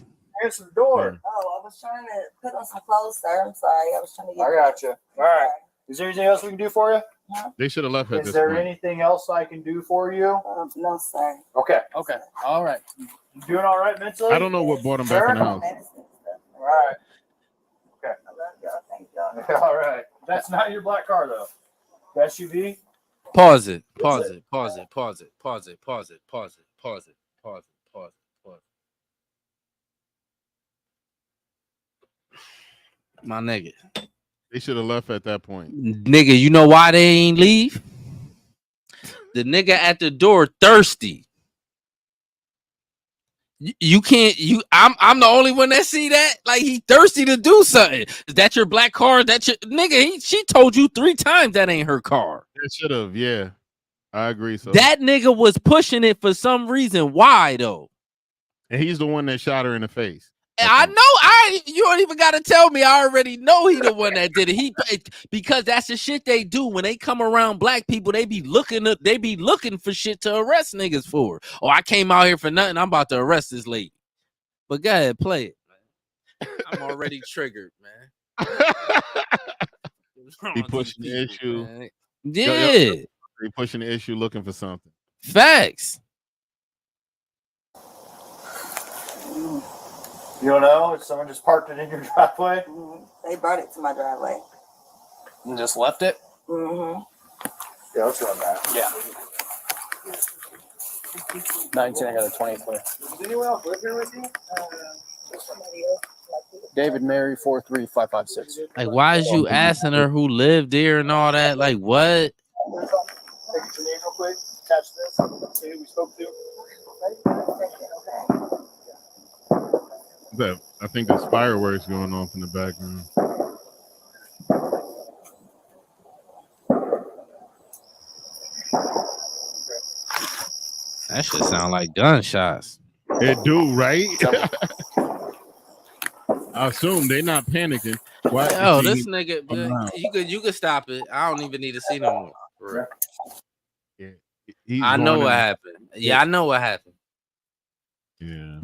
Answer the door. Oh, I was trying to put on some clothes, sir. I'm sorry. I was trying to get. I got you. All right. Is there anything else we can do for you? They should have left at Is this there point. anything else I can do for you? No, sir. Okay. All right. You doing all right mentally? I don't know what brought him back in the house. All right. Okay. I love y'all. Thank y'all. All right. That's not your black car though. The SUV. Pause it. My nigga. They should have left at that point. Nigga, you know why they ain't leave? The nigga at the door thirsty. You can't. I'm the only one that see that. Like he thirsty to do something. Is that your black car? That your nigga? She told you 3 times that ain't her car. It should have. Yeah, I agree. So that nigga was pushing it for some reason. Why though? And he's the one that shot her in the face. I know. You don't even got to tell me. I already know he the one that did it. Because that's the shit they do when they come around black people. They be looking for shit to arrest niggas for. Oh, I came out here for nothing. I'm about to arrest this lady. But go ahead, play it, man. I'm already triggered, man. He pushing the issue. Man. Yeah, he pushing the issue, looking for something. Facts. You don't know? Someone just parked it in your driveway? They brought it to my driveway. And just left it? Mm-hmm. Yeah, let's run that. Yeah. 19, I got a 20 clear. Does anyone else live here with you? Somebody else. David Mary 43556. Like, why is you asking her who lived there and all that? Like, what? Take your name real quick. Catch this. See who we spoke to. I think there's fireworks going off in the background. That shit sound like gunshots. It do, right? I assume they're not panicking. Why? Oh, this nigga, you could stop it. I don't even need to see no more. For real. Yeah, I know what happened. Yeah, I know what happened. Yeah.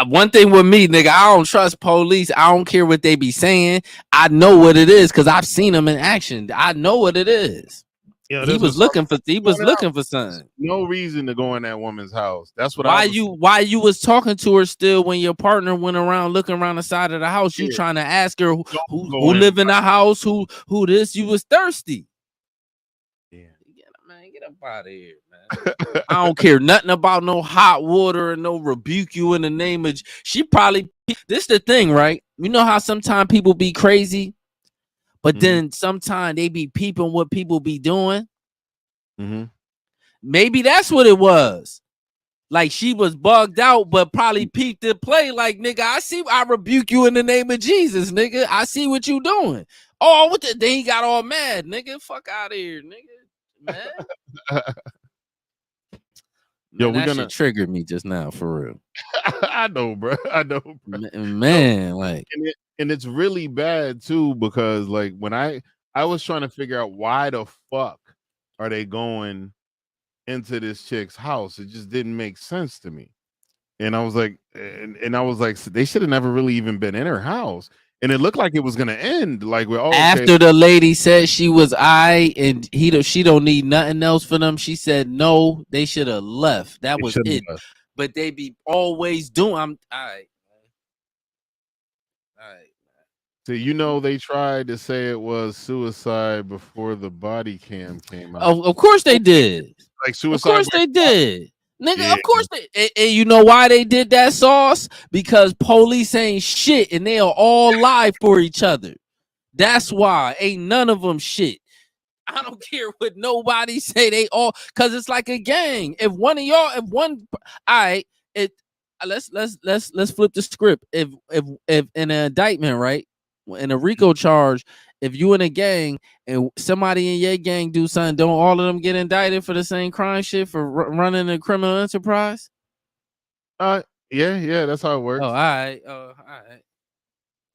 One thing with me, nigga, I don't trust police. I don't care what they be saying. I know what it is because I've seen them in action. I know what it is. Yeah, he was looking for something. No reason to go in that woman's house. That's what. Why you was talking to her still when your partner went around looking around the side of the house? You trying to ask her who live in the house, who this? You was thirsty. Yeah, get up out of here, man. I don't care nothing about no hot water and no rebuke you in the name of. She probably. This the thing, right? You know how sometimes people be crazy. But then sometimes they be peeping what people be doing. Maybe that's what it was. Like she was bugged out, but probably peeped the play. Like, nigga, I rebuke you in the name of Jesus, nigga. I see what you doing. Oh, what the? Then he got all mad, nigga. Fuck out of here, nigga. Man. Yo, that shit triggered me just now, for real. I know, bro. I know, bro. Man, like, and it's really bad too because like when I was trying to figure out why the fuck are they going into this chick's house, it just didn't make sense to me. And I was like, they should have never really even been in her house. And it looked like it was gonna end like after the lady said she was and she don't need nothing else for them. She said no, they should have left. That was it. Left. But they be always doing. All right. So they tried to say it was suicide before the body cam came out. Of course they did. Like suicide. Of course they did. Nigga, of course they. And you know why they did that, Sauce? Because police ain't shit and they'll all lie for each other. That's why. Ain't none of them shit. I don't care what nobody say. They all, because it's like a gang. If one of y'all, all right, let's flip the script. If in an indictment, right? In a RICO charge, if you in a gang and somebody in your gang do something, don't all of them get indicted for the same crime shit for running a criminal enterprise? Yeah, that's how it works. Oh, all right.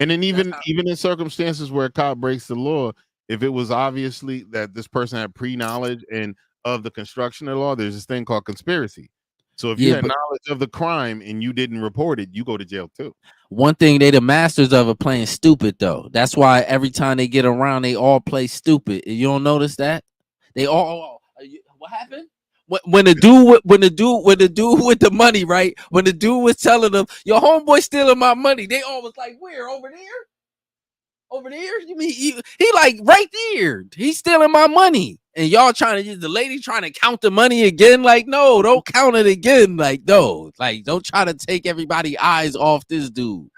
And then even in circumstances where a cop breaks the law, if it was obviously that this person had pre-knowledge and of the construction of the law, there's this thing called conspiracy. So if you had knowledge of the crime and you didn't report it, you go to jail too. One thing they the masters of are playing stupid though. That's why every time they get around, they all play stupid. You don't notice that? They all. What happened? When the dude with the money, right? When the dude was telling them, "Your homeboy stealing my money," they all was like, "Where? Over there? Over there? You mean he like right there? He's stealing my money." And y'all trying to, the lady trying to count the money again. Like, no, don't count it again. Like, no, like, don't try to take everybody's eyes off this dude.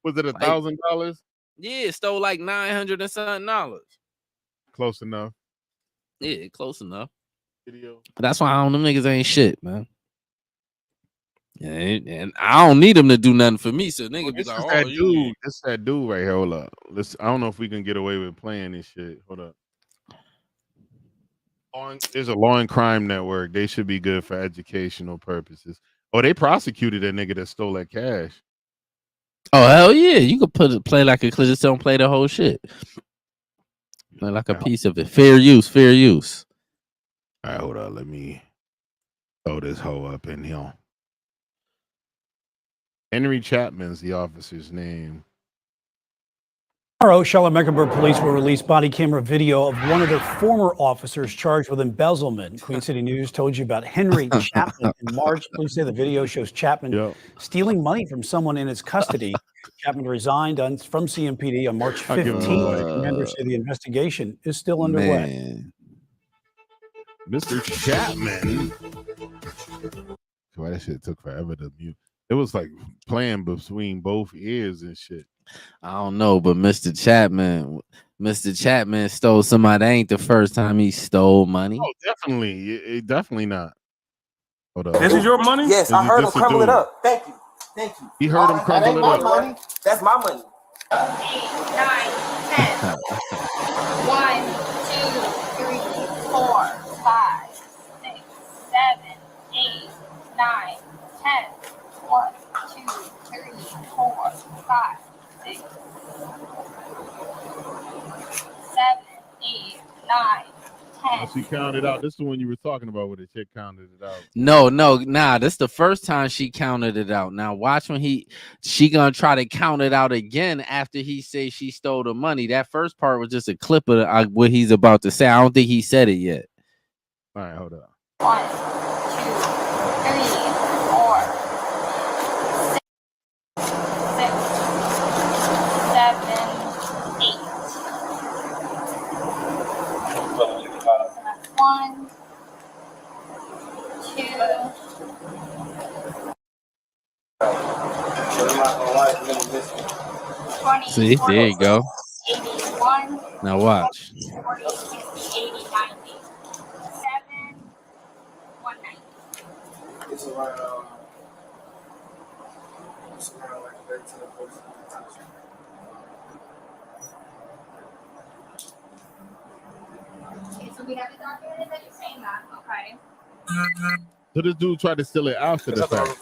Was it $1,000? Yeah, stole like $900 and something. Close enough. Yeah, close enough. But that's why them niggas ain't shit, man. And I don't need them to do nothing for me. So nigga be like, oh, dude, this that dude right here. Hold up. I don't know if we can get away with playing this shit. Hold up. There's a law and crime network. They should be good for educational purposes. Oh, they prosecuted that nigga that stole that cash. Oh hell yeah, you could play like a clip. Just don't play the whole shit. Play like a piece of it. Fair use. Fair use. All right, hold on. Let me throw this hoe up in here. Henry Chapman's the officer's name. Tomorrow, Charlotte-Mecklenburg police will release body camera video of one of their former officers charged with embezzlement. Queen City News told you about Henry Chapman in March. Police say the video shows Chapman stealing money from someone in his custody. Chapman resigned from CMPD on March 15th. Commanders say the investigation is still underway. Man. Mr. Chapman. Why that shit took forever to mute. It was like playing between both ears and shit. I don't know, but Mr. Chapman stole somebody. That ain't the first time he stole money. Oh, definitely. Definitely not. Hold up. This is your money? Yes, I heard him crumble it up. Thank you. Thank you. He heard him crumble it up. Money. That's my money. 8, 9, 10. 1, 2, 3, 4, 5, 6, 7, 8, 9, 10. 1, 2, 3, 4, 5, 6, 7, 8, 9, 10. She counted out. This is the one you were talking about where the chick counted it out. Nah. This the first time she counted it out. Now watch when she gonna try to count it out again after he say she stole the money. That first part was just a clip of what he's about to say. I don't think he said it yet. All right, hold up. 1, 2, 3, 4, 6, 7, 8. So that's 1, 2. 20, See, there you go. 81. Now watch. 40, 60, 80, 90. 7, 190. It's around like 13 or 14 times. Okay, so we have it documented that you're saying that, okay? So this dude tried to steal it after the fact.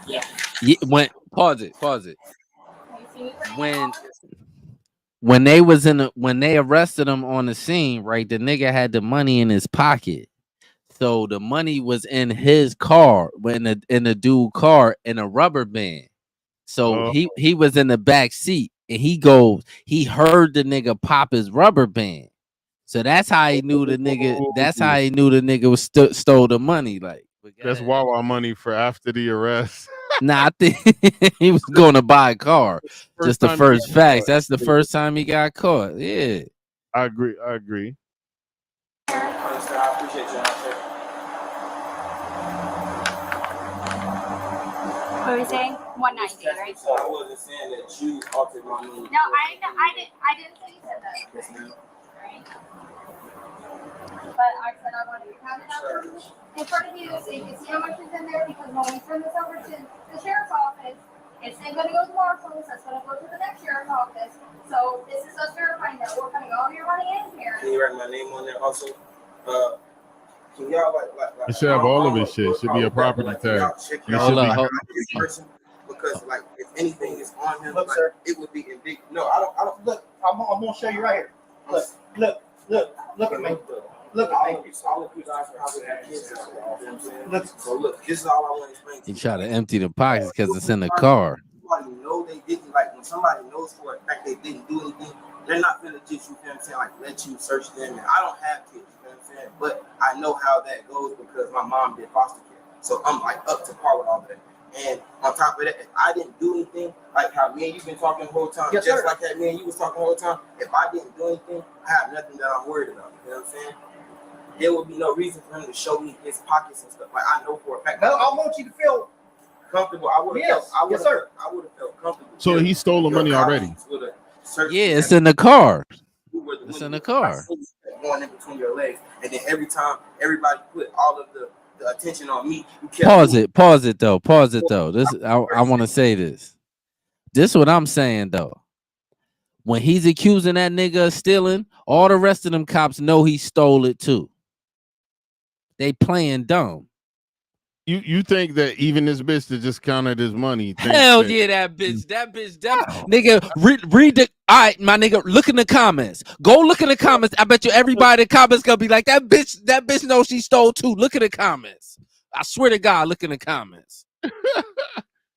Yeah. Pause it. Okay, so you When they arrested him on the scene, right? The nigga had the money in his pocket. So the money was in his car, in the dude car in a rubber band. So he was in the back seat and he heard the nigga pop his rubber band. So that's how he knew the nigga. That's how he knew the nigga was stole the money. Like that's Wawa money for after the arrest. Nah, I think he was going to buy a car. Just the first facts. That's the first time he got caught. Yeah, I agree. I appreciate you. What were you saying? 190, right? So I wasn't saying that you altered my money. No, I didn't say you said that. Right? But I said I wanted to count it out in front of you so you can see how much is in there, because when we turn this over to the sheriff's office, it's then going to go to Marshall's, that's going to go to the next sheriff's office. So this is us verifying that we're putting all your money in here. Can you write my name on there also? Can y'all like it should have all of his shit. Should be a property tag. Because like if anything is on him, Look, like, sir. it would be in big. No, I don't. Look, I'm gonna show you right here. Look at me. Look at me. So look, this is all I want to explain to he you. tried to empty the pockets because it's in the car. Somebody know they didn't, like when somebody knows for a fact they didn't do anything, they're not gonna just, you feel what I'm saying, like let you search them. And I don't have kids, you know what I'm saying? But I know how that goes because my mom did foster care. So I'm like up to par with all of that. And on top of that, if I didn't do anything, like how me and you've been talking the whole time, Yes, just sir. like that me and you was talking the whole time, if I didn't do anything, I have nothing that I'm worried about. You know what I'm saying? There would be no reason for him to show me his pockets and stuff. Like I know for a fact. No, I want you to feel comfortable. I would have felt. Yes, sir. I would have felt comfortable. So he stole the money already. Yeah, it's in the car. It's in the car. Going in between your legs, and then every time everybody put all of the attention on me, you kept Pause it though. This I want to say this. This is what I'm saying though. When he's accusing that nigga of stealing, all the rest of them cops know he stole it too. They playing dumb. You think that even this bitch that just counted his money? Hell yeah, that bitch, nigga. Read the. All right, my nigga. Look in the comments. Go look in the comments. I bet you everybody in the comments gonna be like, that bitch knows she stole too. Look in the comments. I swear to God, look in the comments.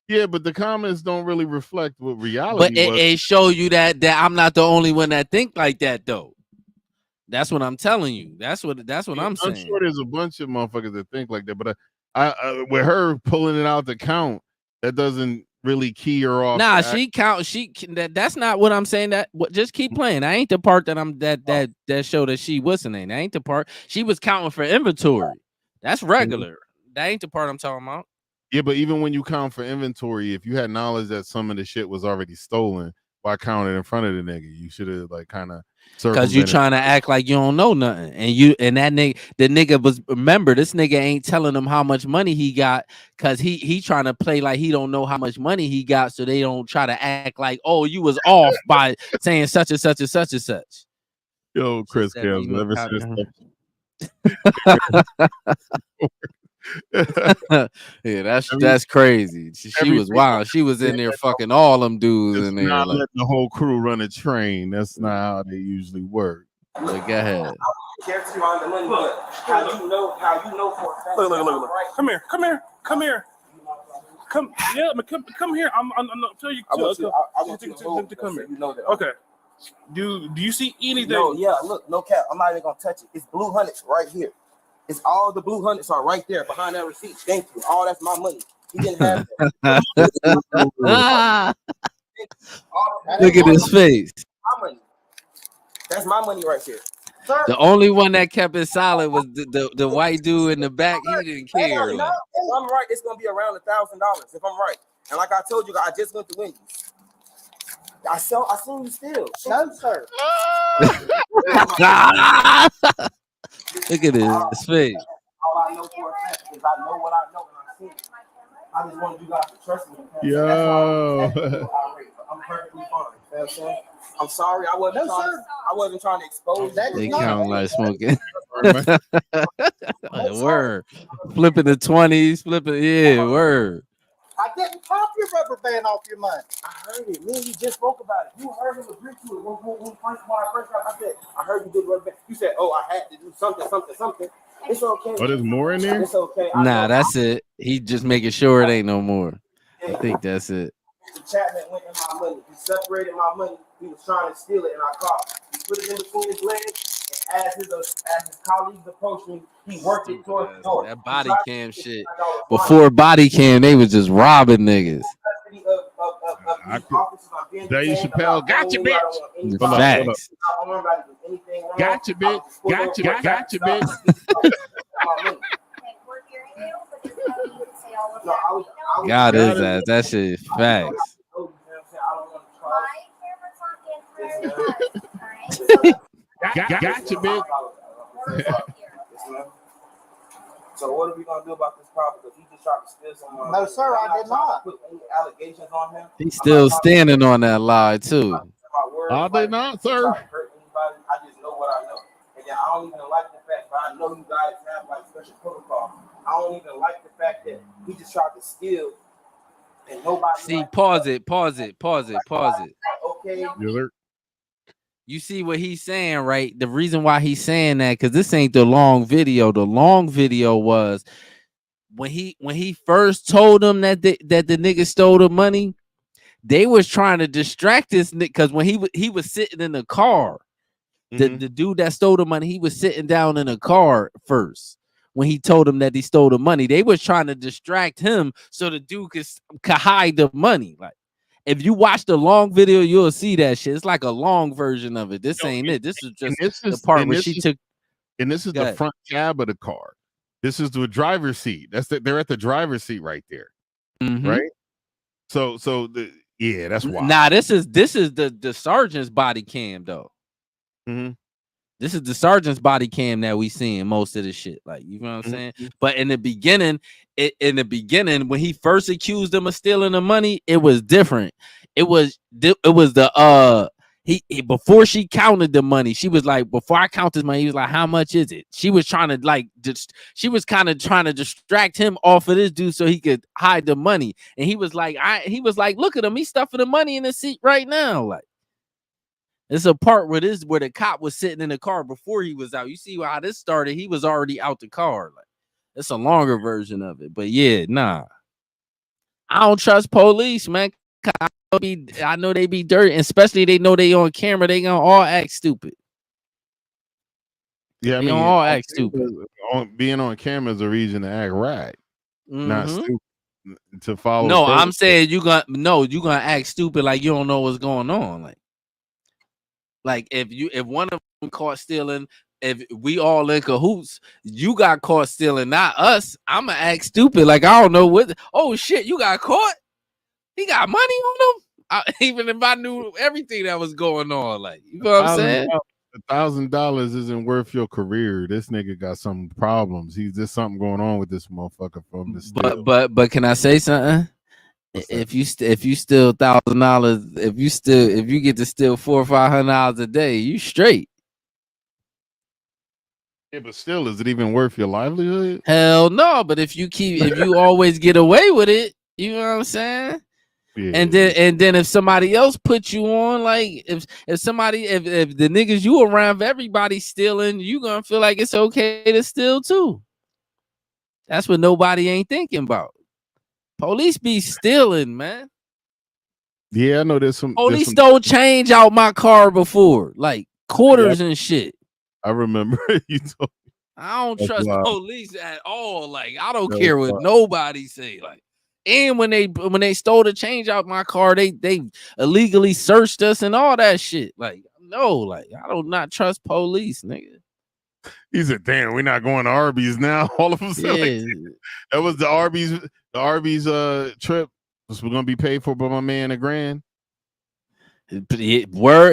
Yeah, but the comments don't really reflect what reality But was. it show you that I'm not the only one that think like that though. That's what I'm telling you. That's what I'm saying. I'm sure there's a bunch of motherfuckers that think like that, but I with her pulling it out the count, that doesn't really key her off. Nah, that's not what I'm saying. Just keep playing. I ain't the part that I'm that show that she wasn't in. That ain't the part. She was counting for inventory. That's regular. That ain't the part I'm talking about. Yeah, but even when you count for inventory, if you had knowledge that some of the shit was already stolen, why count it in front of the nigga? You should have like kind of because you trying to act like you don't know nothing, and that nigga, the nigga was, remember, this nigga ain't telling them how much money he got because he trying to play like he don't know how much money he got, so they don't try to act like, oh, you was off by saying such and such and such and such. Yo, Chris Kells, never yeah, that's crazy. She was wild. She was in there fucking all them dudes in there. Not like, letting the whole crew run a train. That's not how they usually work. Like, go ahead. I don't care if you on the money, but how you know for a fact. Look. Come here. Come here. I'm tell you. I want you to come here. You know that. Okay. Do you see anything? No, yeah. Look, no cap. I'm not even gonna touch it. It's blue hundreds right here. It's all the blue hundreds are right there behind that receipt. Thank you. All that's my money. He didn't have that. Look at his face. My money. That's my money right here. Sir, The only one that kept it solid was the white dude in the back. He didn't care. if I'm right, it's gonna be around $1,000 if I'm right. And like I told you, I just went to Wendy's. I seen you still. No, sir. Look at his face. All I know for a fact is I know what I know and I see it. I just want you guys to trust me. Yo. I'm perfectly fine. You know what I'm saying? I'm sorry. I wasn't trying to expose that. They count like smoking. Word. Flipping the 20s. Yeah, word. I didn't pop your rubber band off your mind. I heard it. Me and you just spoke about it. You heard him agree to it. When I first got, I said, I heard you did rubber band. You said, oh, I had to do something. It's okay. Oh, there's more in there? It's okay. Nah, that's it. He just making sure it ain't no more. I think that's it. Mr. Chapman went in my money. He separated my money. He was trying to steal it, and I caught him. He put it in between his legs, and as his colleagues approached me, he worked it towards the door. That body cam shit. Before body cam, they was just robbing niggas. Dave Chappelle, gotcha, bitch. Facts. Gotcha, bitch. Gotcha, bitch. God is that. That shit is facts. Gotcha, bitch. So what are we gonna do about this problem? Because he just tried to steal someone. No, sir, I did not put any allegations on him. He's still standing on that lie too. Are they not, sir? I just know what I know. And then I don't even like the fact, but I know you guys have like special protocol. I don't even like the fact that he just tried to steal and nobody. See, pause it. Okay. You see what he's saying, right? The reason why he's saying that, because this ain't the long video. The long video was when he first told them that the nigga stole the money. They was trying to distract this nigga because when he was sitting in the car, the dude that stole the money, he was sitting down in a car first. When he told him that he stole the money, they was trying to distract him so the dude could hide the money. Like, if you watch the long video, you'll see that shit. It's like a long version of it. This ain't it. This is just the part where she took. And this is the front cab of the car. This is the driver's seat. They're at the driver's seat right there, right? So that's why. Nah, this is the sergeant's body cam though. This is the sergeant's body cam that we seeing most of the shit. Like, you know what I'm saying? But in the beginning, when he first accused them of stealing the money, it was different. It was the before she counted the money, she was like, before I count this money, he was like, how much is it? She was trying to like she was kind of trying to distract him off of this dude so he could hide the money. And he was like, look at him, he's stuffing the money in the seat right now. Like, it's a part where the cop was sitting in the car before he was out. You see how this started? He was already out the car. Like, it's a longer version of it. But yeah, nah. I don't trust police, man. I know they be dirty, and especially they know they on camera. They gonna all act stupid. Yeah, I mean, all act stupid. Being on camera is a reason to act right, not stupid. To follow. No, I'm saying you gonna act stupid like you don't know what's going on. Like if one of them caught stealing, if we all in cahoots, you got caught stealing, not us. I'ma act stupid like I don't know what. Oh shit, you got caught. He got money on him. Even if I knew everything that was going on, like, you know what I'm saying? $1,000 isn't worth your career. This nigga got some problems. There's something going on with this motherfucker from the steal. But can I say something? If you steal $1,000, if you get to steal $400 or $500 a day, you straight. Yeah, but still, is it even worth your livelihood? Hell no. But if you always get away with it, you know what I'm saying? Yeah. And then if somebody else puts you on, like if the niggas you around, if everybody stealing, you gonna feel like it's okay to steal too. That's what nobody ain't thinking about. Police be stealing, man. Yeah, I know there's some police stole change out my car before, like quarters and shit. I remember you told me. I don't trust police at all. Like, I don't care what nobody say. Like, and when they stole the change out my car, they illegally searched us and all that shit. Like, no, like I do not trust police, nigga. He said, "Damn, we're not going to Arby's now." All of a sudden, like, that was the Arby's trip was gonna be paid for by my man $1,000.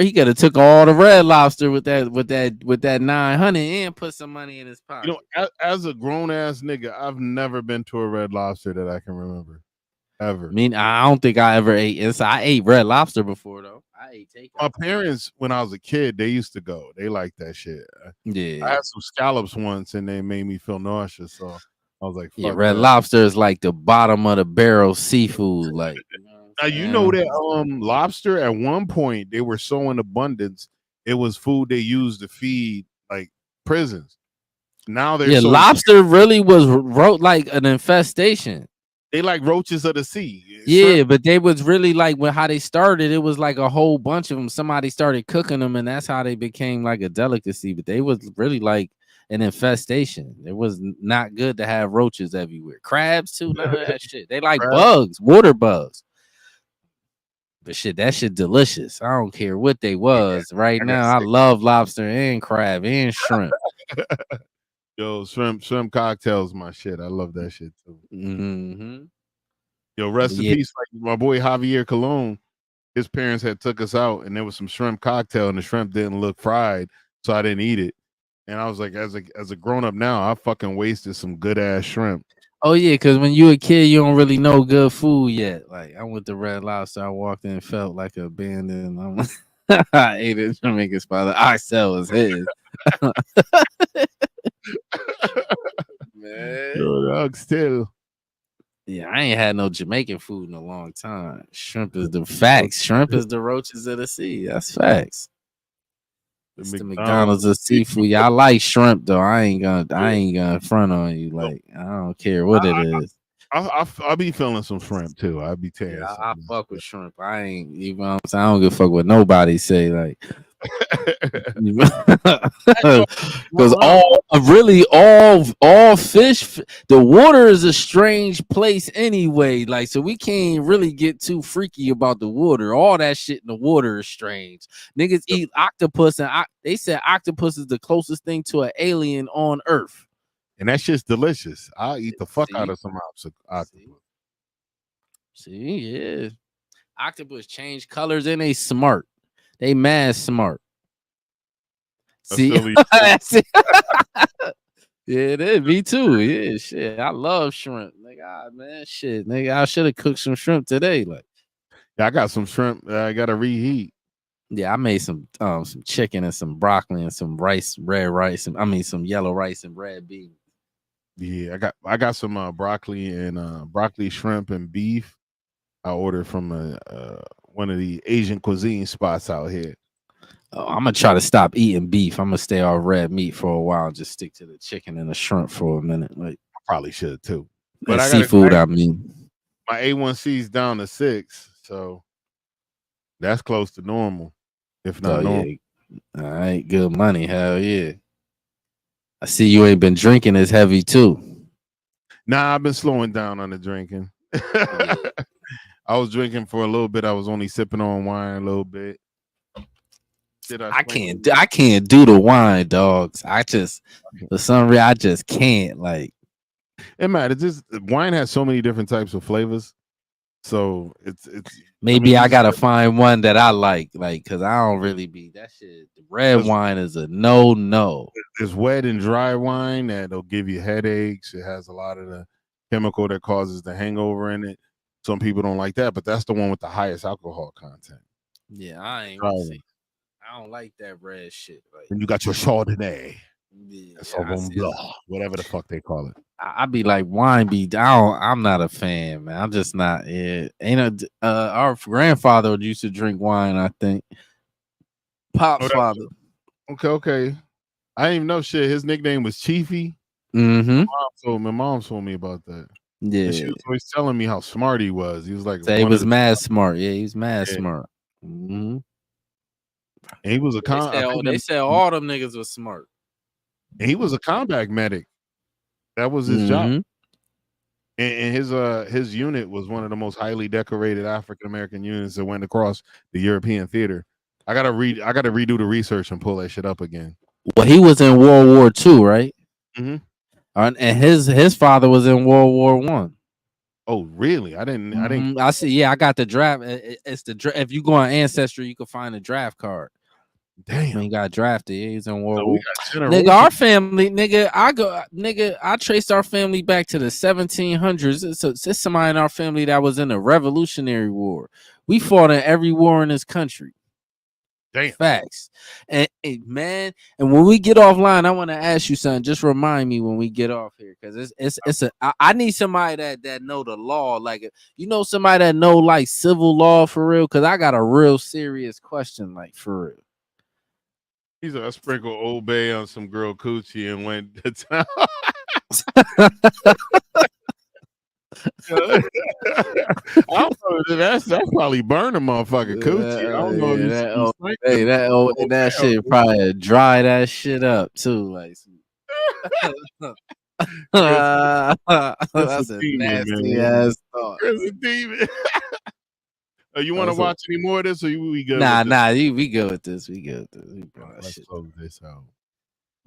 He could have took all the Red Lobster with that 900 and put some money in his pocket. You know, as a grown ass nigga, I've never been to a Red Lobster that I can remember, ever. I mean, I don't think I ever ate inside. I ate Red Lobster before though. I ate takeout. My parents, when I was a kid, they used to go. They liked that shit. Yeah, I had some scallops once, and they made me feel nauseous. So I was like, "Yeah, Red Lobster is like the bottom of the barrel seafood." Like, now you know that lobster at one point they were so in abundance, it was food they used to feed like prisons. Now they're lobster really was like an infestation. They like roaches of the sea. Yeah, but they was really like how they started. It was like a whole bunch of them. Somebody started cooking them, and that's how they became like a delicacy. But they was really like an infestation. It was not good to have roaches everywhere. Crabs too, none of that shit. They like bugs, water bugs. But shit, that shit delicious. I don't care what they was. Right now, I love lobster and crab and shrimp. Yo, shrimp cocktails, my shit. I love that shit too. Mm-hmm. Yo, rest in peace. Like my boy Javier Colon, his parents had took us out, and there was some shrimp cocktail, and the shrimp didn't look fried, so I didn't eat it. And I was like, as a grown up now, I fucking wasted some good ass shrimp. Oh yeah, because when you a kid, you don't really know good food yet. Like I went to Red Lobster, I walked in and felt like abandoned. I ate it Jamaican spot. I sell was his. Man, yo, dog, still. Yeah, I ain't had no Jamaican food in a long time. Shrimp is the facts. Shrimp is the roaches of the sea. That's facts. It's the McDonald's of seafood. Yeah, I like shrimp though. I ain't gonna front on you. Like I don't care what it is. I'll be feeling some shrimp too. I'll be tearing. Yeah, I fuck with shrimp. I ain't even. I don't give a fuck what nobody say. Like, because all fish, the water is a strange place anyway. Like, so we can't really get too freaky about the water. All that shit in the water is strange. Niggas eat octopus, and they said octopus is the closest thing to an alien on Earth. And that shit's delicious. I'll eat the fuck out of some octopus. See, yeah. Octopus change colors and they smart. They mad smart. See, yeah, it is. Me too. Yeah, shit. I love shrimp. Nigga, man, shit. Nigga, I should have cooked some shrimp today. Like, yeah, I got some shrimp. I gotta reheat. Yeah, I made some chicken and some broccoli and some rice, red rice, and I mean some yellow rice and red beans. Yeah, I got some broccoli and broccoli, shrimp, and beef. I ordered from one of the Asian cuisine spots out here. Oh, I'm gonna try to stop eating beef. I'm gonna stay off red meat for a while and just stick to the chicken and the shrimp for a minute. Like I probably should too. But seafood, I mean, my A1C is down to 6, so that's close to normal, if not normal. Yeah. All right, good money. Hell yeah. I see you ain't been drinking as heavy too. Nah, I've been slowing down on the drinking. I was drinking for a little bit. I was only sipping on wine a little bit. I can't do the wine, dogs. I just for some reason I just can't. Like it matters. Just wine has so many different types of flavors. So it's maybe I gotta find one that I like because I don't really be that shit. Red wine is a no. There's wet and dry wine that'll give you headaches. It has a lot of the chemical that causes the hangover in it. Some people don't like that, but that's the one with the highest alcohol content. Yeah, I ain't gonna see. I don't like that red shit. Like, and you got your Chardonnay, yeah, whatever the fuck they call it. I be like wine be down. I'm not a fan, man. I'm just not. Yeah, ain't our grandfather used to drink wine. I think Pop's father. Okay. I didn't even know shit. His nickname was Chiefy. Mm-hmm. My mom told me about that. Yeah, and she was always telling me how smart he was. He was like, he was mad smart. Yeah, he was mad smart. Mm-hmm. And he was a they said all them niggas was smart. And he was a combat medic. That was his job. And his unit was one of the most highly decorated African American units that went across the European theater. I gotta redo the research and pull that shit up again. Well, he was in World War II, right? Mm-hmm. And his father was in World War I. Oh, really? I didn't. I see. Yeah, I got the draft. It's the if you go on Ancestry, you can find a draft card. Damn, he got drafted. Yeah, he's in World War. Nigga, our family, I traced our family back to the 1700s. It's somebody in our family that was in the Revolutionary War. We fought in every war in this country. Damn. Facts. And man, and when we get offline, I want to ask you something. Just remind me when we get off here, because I need somebody that know the law, like somebody that know like civil law for real, because I got a real serious question, like for real. He's a sprinkle Old Bay on some girl coochie and went to town. I don't know. That's probably burn a motherfucking coochie. I don't know. That shit probably dry that shit up too. Like that's a nasty ass thought. There's a demon. You want to watch any more of this, or we good? We good with this. We good with this. Let's close this out.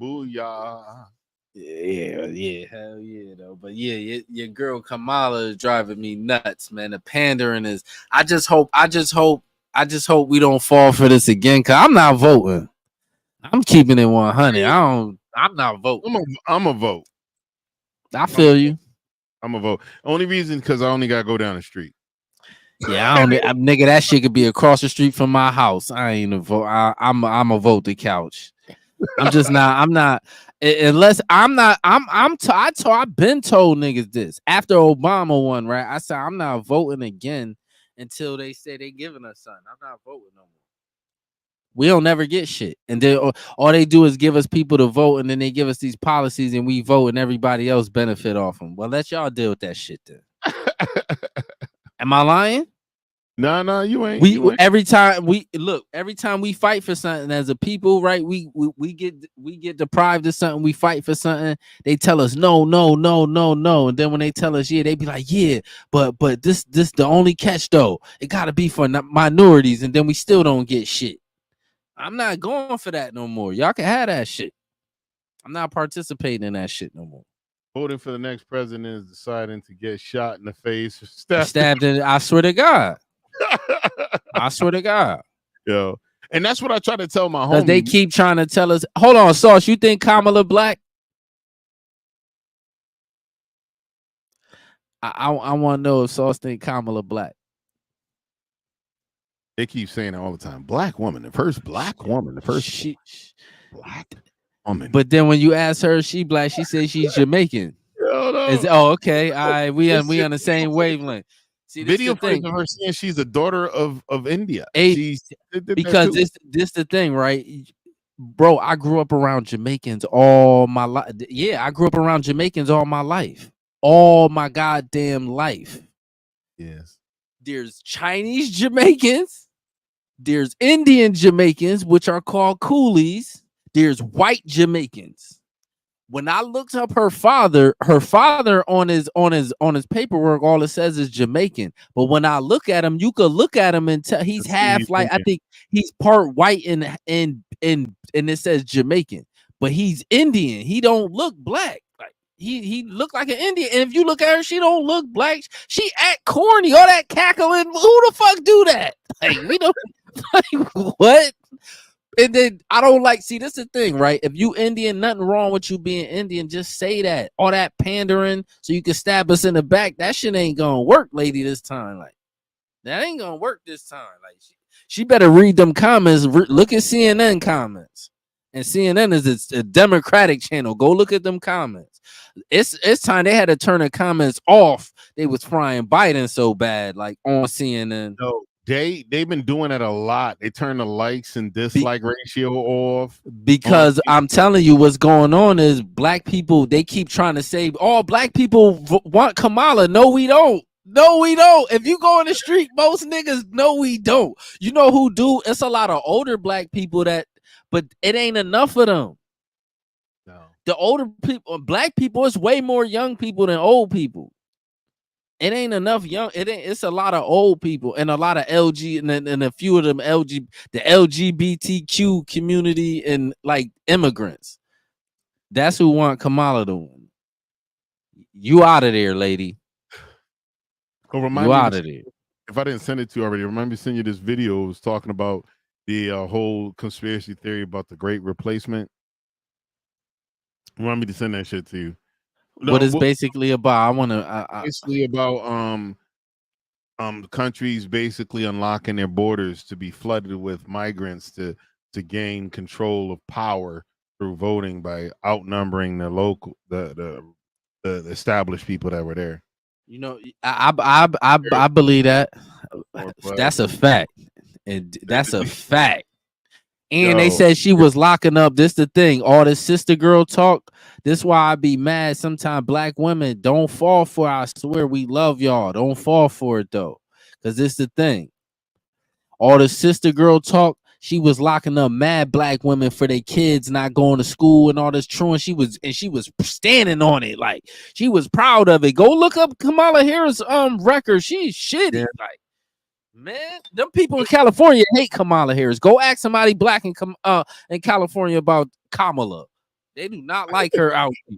Booyah. Yeah, hell yeah, though. But yeah, your girl Kamala is driving me nuts, man. The pandering is. I just hope we don't fall for this again. Cause I'm not voting. I'm keeping it 100. I'm not voting. I'm a vote. I feel you. I'm a vote. Only reason because I only gotta go down the street. Yeah, nigga, that shit could be across the street from my house. I ain't a vote. I'm a vote the couch. I'm just not. I'm not. Unless I'm not. I've been told niggas this after Obama won, right? I said I'm not voting again until they say they giving us something. I'm not voting no more. We don't never get shit, and then all they do is give us people to vote, and then they give us these policies, and we vote, and everybody else benefit off them. Well, let y'all deal with that shit then. Am I lying? No, you ain't. Every time we fight for something as a people, right? We get deprived of something. We fight for something. They tell us no, and then when they tell us yeah, they be like yeah, but this the only catch though. It gotta be for minorities, and then we still don't get shit. I'm not going for that no more. Y'all can have that shit. I'm not participating in that shit no more. Voting for the next president is deciding to get shot in the face, stabbed in. I swear to God. I swear to God. Yo, and that's what I try to tell my homies. They keep trying to tell us. Hold on, Sauce. You think Kamala black? I want to know if Sauce think Kamala black. They keep saying it all the time. Black woman, the first black woman, the first She, black woman. but then when you ask her, she black. She says she's Jamaican. Okay. We on the same wavelength. See, this Video the thing. footage of her saying she's a daughter of India. Because this the thing, right? Bro, I grew up around Jamaicans all my life. Yeah, I grew up around Jamaicans all my life. All my goddamn life. Yes. There's Chinese Jamaicans. There's Indian Jamaicans, which are called coolies. There's white Jamaicans. When I looked up her father on his paperwork, all it says is Jamaican. But when I look at him, you could look at him and tell he's half like I think he's part white and it says Jamaican, but he's Indian. He don't look black. Like he looked like an Indian. And if you look at her, she don't look black. She act corny. All that cackling. Who the fuck do that? Like we don't. Like what? And then I don't like, see, this is the thing, right? If you Indian, nothing wrong with you being Indian. Just say that. All that pandering so you can stab us in the back. That shit ain't gonna work, lady, this time. Like, that ain't gonna work this time. Like, she better read them comments. Look at CNN comments. And CNN is a Democratic channel. Go look at them comments. It's time they had to turn the comments off. They was frying Biden so bad, like on CNN. No. They've been doing it a lot. They turn the likes and dislike ratio off. Because I'm telling you, what's going on is black people, they keep trying to say, all black people want Kamala. No, we don't. No, we don't. If you go in the street, most niggas, no, we don't. You know who do? It's a lot of older black people but it ain't enough of them. No. The older people, black people, it's way more young people than old people. It ain't enough young. It's a lot of old people and a lot of LG and a few of them the LGBTQ community and like immigrants. That's who want Kamala to win. You out of there, lady. Oh, You out of there. If I didn't send it to you already, remind me to send you this video. It was talking about the whole conspiracy theory about the Great Replacement. Remind me to send that shit to you. What it's basically about? I want to. Basically about countries basically unlocking their borders to be flooded with migrants to gain control of power through voting by outnumbering the established people that were there. You know, I believe that. That's a fact, and that's a fact. And they said she was locking up. This the thing. All this sister girl talk. This why I be mad. Sometimes black women don't fall for it. I swear we love y'all. Don't fall for it though. Because this the thing. All the sister girl talk. She was locking up mad black women for their kids not going to school and all this true. And she was standing on it. Like she was proud of it. Go look up Kamala Harris record. She's shitty. Yeah. Like, man, them people in California hate Kamala Harris. Go ask somebody black in California about Kamala. They do not like her out there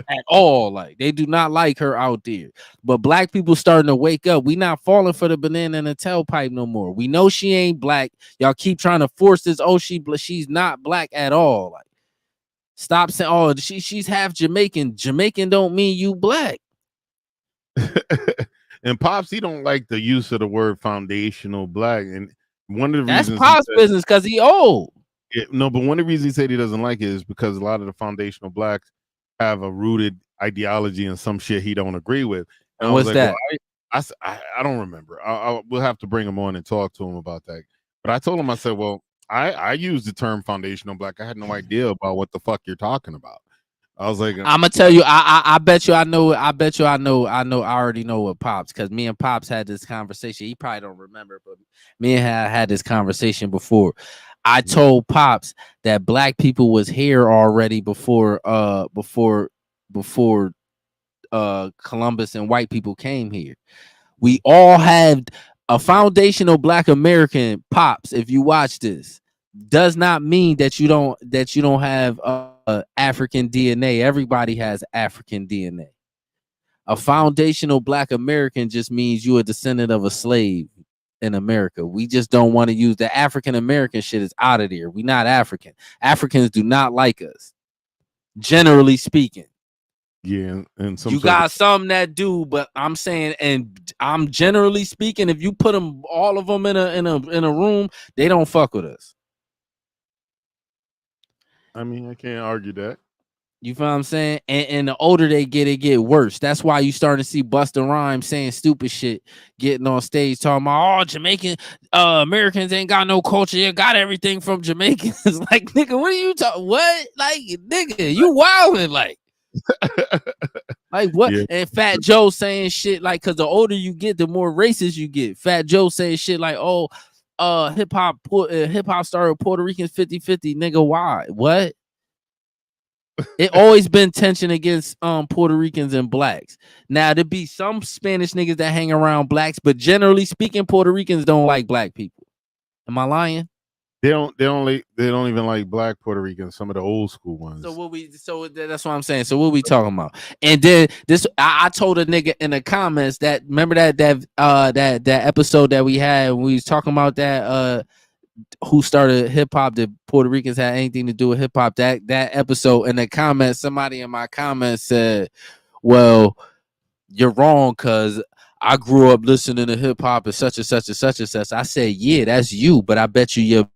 at all. Like they do not like her out there. But black people starting to wake up. We not falling for the banana in the tailpipe no more. We know she ain't black. Y'all keep trying to force this. Oh, she's not black at all. Like stop saying, oh, she's half Jamaican. Jamaican don't mean you black. And Pops, he don't like the use of the word foundational black. And one of the reasons that's Pops' business because he old. No, but one of the reasons he said he doesn't like it is because a lot of the foundational blacks have a rooted ideology and some shit he don't agree with. And what's that? Well, I don't remember. We'll have to bring him on and talk to him about that. But I told him, I said, well, I use the term foundational black. I had no idea about what the fuck you're talking about. I was like, I'm gonna tell you, I bet you I know. I already know what Pops, because me and Pops had this conversation. He probably don't remember, but me and him had this conversation before. I told Pops that black people was here already before Columbus and white people came here. We all had a foundational black American. Pops, if you watch this, does not mean that you don't have African DNA. Everybody has African DNA. A foundational black American just means you're a descendant of a slave in America. We just don't want to use the African American shit is out of there. We not African. Africans do not like us, generally speaking. Yeah, and some You got some that do, but I'm saying, and I'm generally speaking, if you put them all of them in a room, they don't fuck with us. I mean, I can't argue that. You feel what I'm saying? And the older they get, it get worse. That's why you starting to see Busta Rhymes saying stupid shit, getting on stage talking about, oh, Jamaican Americans ain't got no culture. You got everything from Jamaicans. Like, nigga, what are you talking? What? Like, nigga, you wilding like. Like what? Yeah. And Fat Joe saying shit like, cause the older you get, the more racist you get. Fat Joe saying shit like, oh, hip hop started Puerto Ricans 50-50. Nigga, why? What? It always been tension against Puerto Ricans and blacks. Now there be some Spanish niggas that hang around blacks, but generally speaking, Puerto Ricans don't like black people. Am I lying? They don't even like black Puerto Ricans, some of the old school ones. So that's what I'm saying. So what we talking about? And then this, I told a nigga in the comments that, remember that episode that we had when we was talking about that who started hip hop, that Puerto Ricans had anything to do with hip hop. That episode, in the comments, somebody in my comments said, well, you're wrong because I grew up listening to hip hop and such and such and such and such. I said, yeah, that's you, but I bet you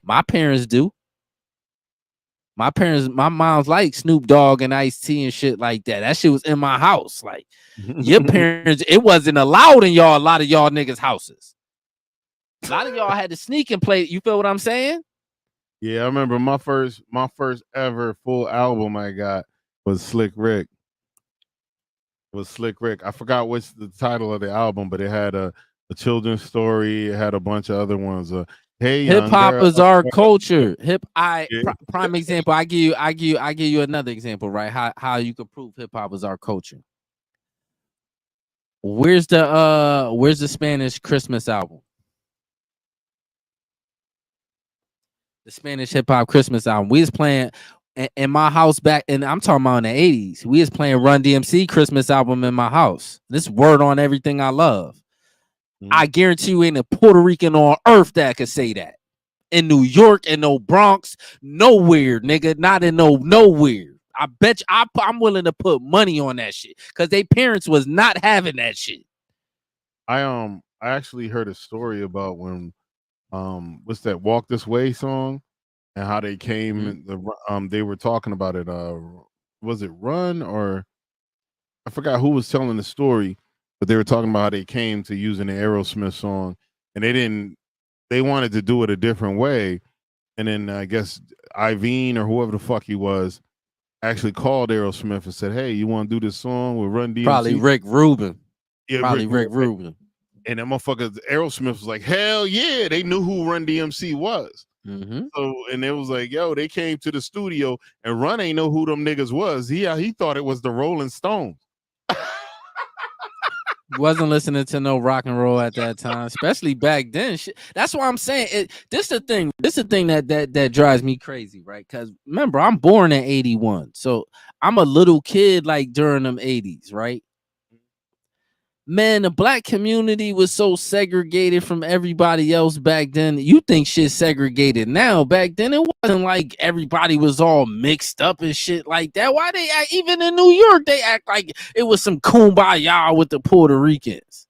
my parents do. My mom's like Snoop Dogg and Ice-T and shit like that. That shit was in my house. Like, your parents, it wasn't allowed in a lot of y'all niggas' houses. A lot of y'all had to sneak and play. You feel what I'm saying? Yeah, I remember my first ever full album I got was Slick Rick. I forgot what's the title of the album, but it had a children's story. It had a bunch of other ones. Hey, hip hop is our culture. Prime example. I give you another example, right? How you can prove hip hop is our culture. Where's the Spanish Christmas album? The Spanish hip hop Christmas album. We was playing in my house back, and I'm talking about in the 80s. We was playing Run DMC Christmas album in my house. This word on everything I love. I guarantee you ain't a Puerto Rican on earth that could say that. In New York and no Bronx, nowhere, nigga. Not in nowhere. I bet you I'm willing to put money on that shit because they parents was not having that shit. I actually heard a story about when what's that Walk This Way song and how they came. They were talking about it. Was it Run or I forgot who was telling the story, but they were talking about how they came to using the Aerosmith song and they wanted to do it a different way. And then I guess Iveen or whoever the fuck he was actually called Aerosmith and said, hey, you want to do this song with Run DMC? Probably Rick Rubin. Yeah, probably Rick Rubin. And that motherfucker Aerosmith was like, hell yeah, they knew who Run DMC was. So, and it was like, yo, they came to the studio and Run ain't know who them niggas was. He thought it was the Rolling Stones. Wasn't listening to no rock and roll at that time, especially back then. That's why I'm saying this the thing. This the thing that drives me crazy, right? Because remember, I'm born in 81, so I'm a little kid like during them 80s, right? Man, the black community was so segregated from everybody else back then. You think shit segregated now? Back then, it wasn't like everybody was all mixed up and shit like that. Why they act, even in New York, they act like it was some kumbaya with the Puerto Ricans.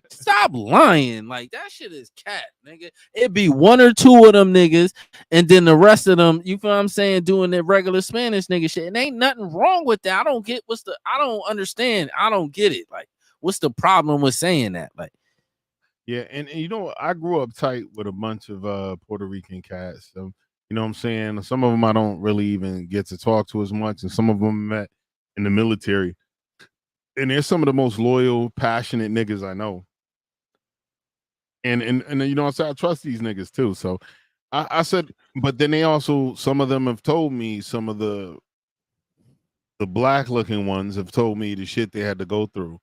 Stop lying. Like, that shit is cat, nigga. It'd be one or two of them niggas, and then the rest of them, you feel what I'm saying, doing their regular Spanish nigga shit. And ain't nothing wrong with that. I don't understand. I don't get it. Like, what's the problem with saying that? Like, yeah, and you know, I grew up tight with a bunch of Puerto Rican cats. So, you know what I'm saying? Some of them I don't really even get to talk to as much, and some of them met in the military. And they're some of the most loyal, passionate niggas I know. And you know, I trust these niggas too. So I said, but then they also, some of them have told me, some of the black looking ones have told me the shit they had to go through.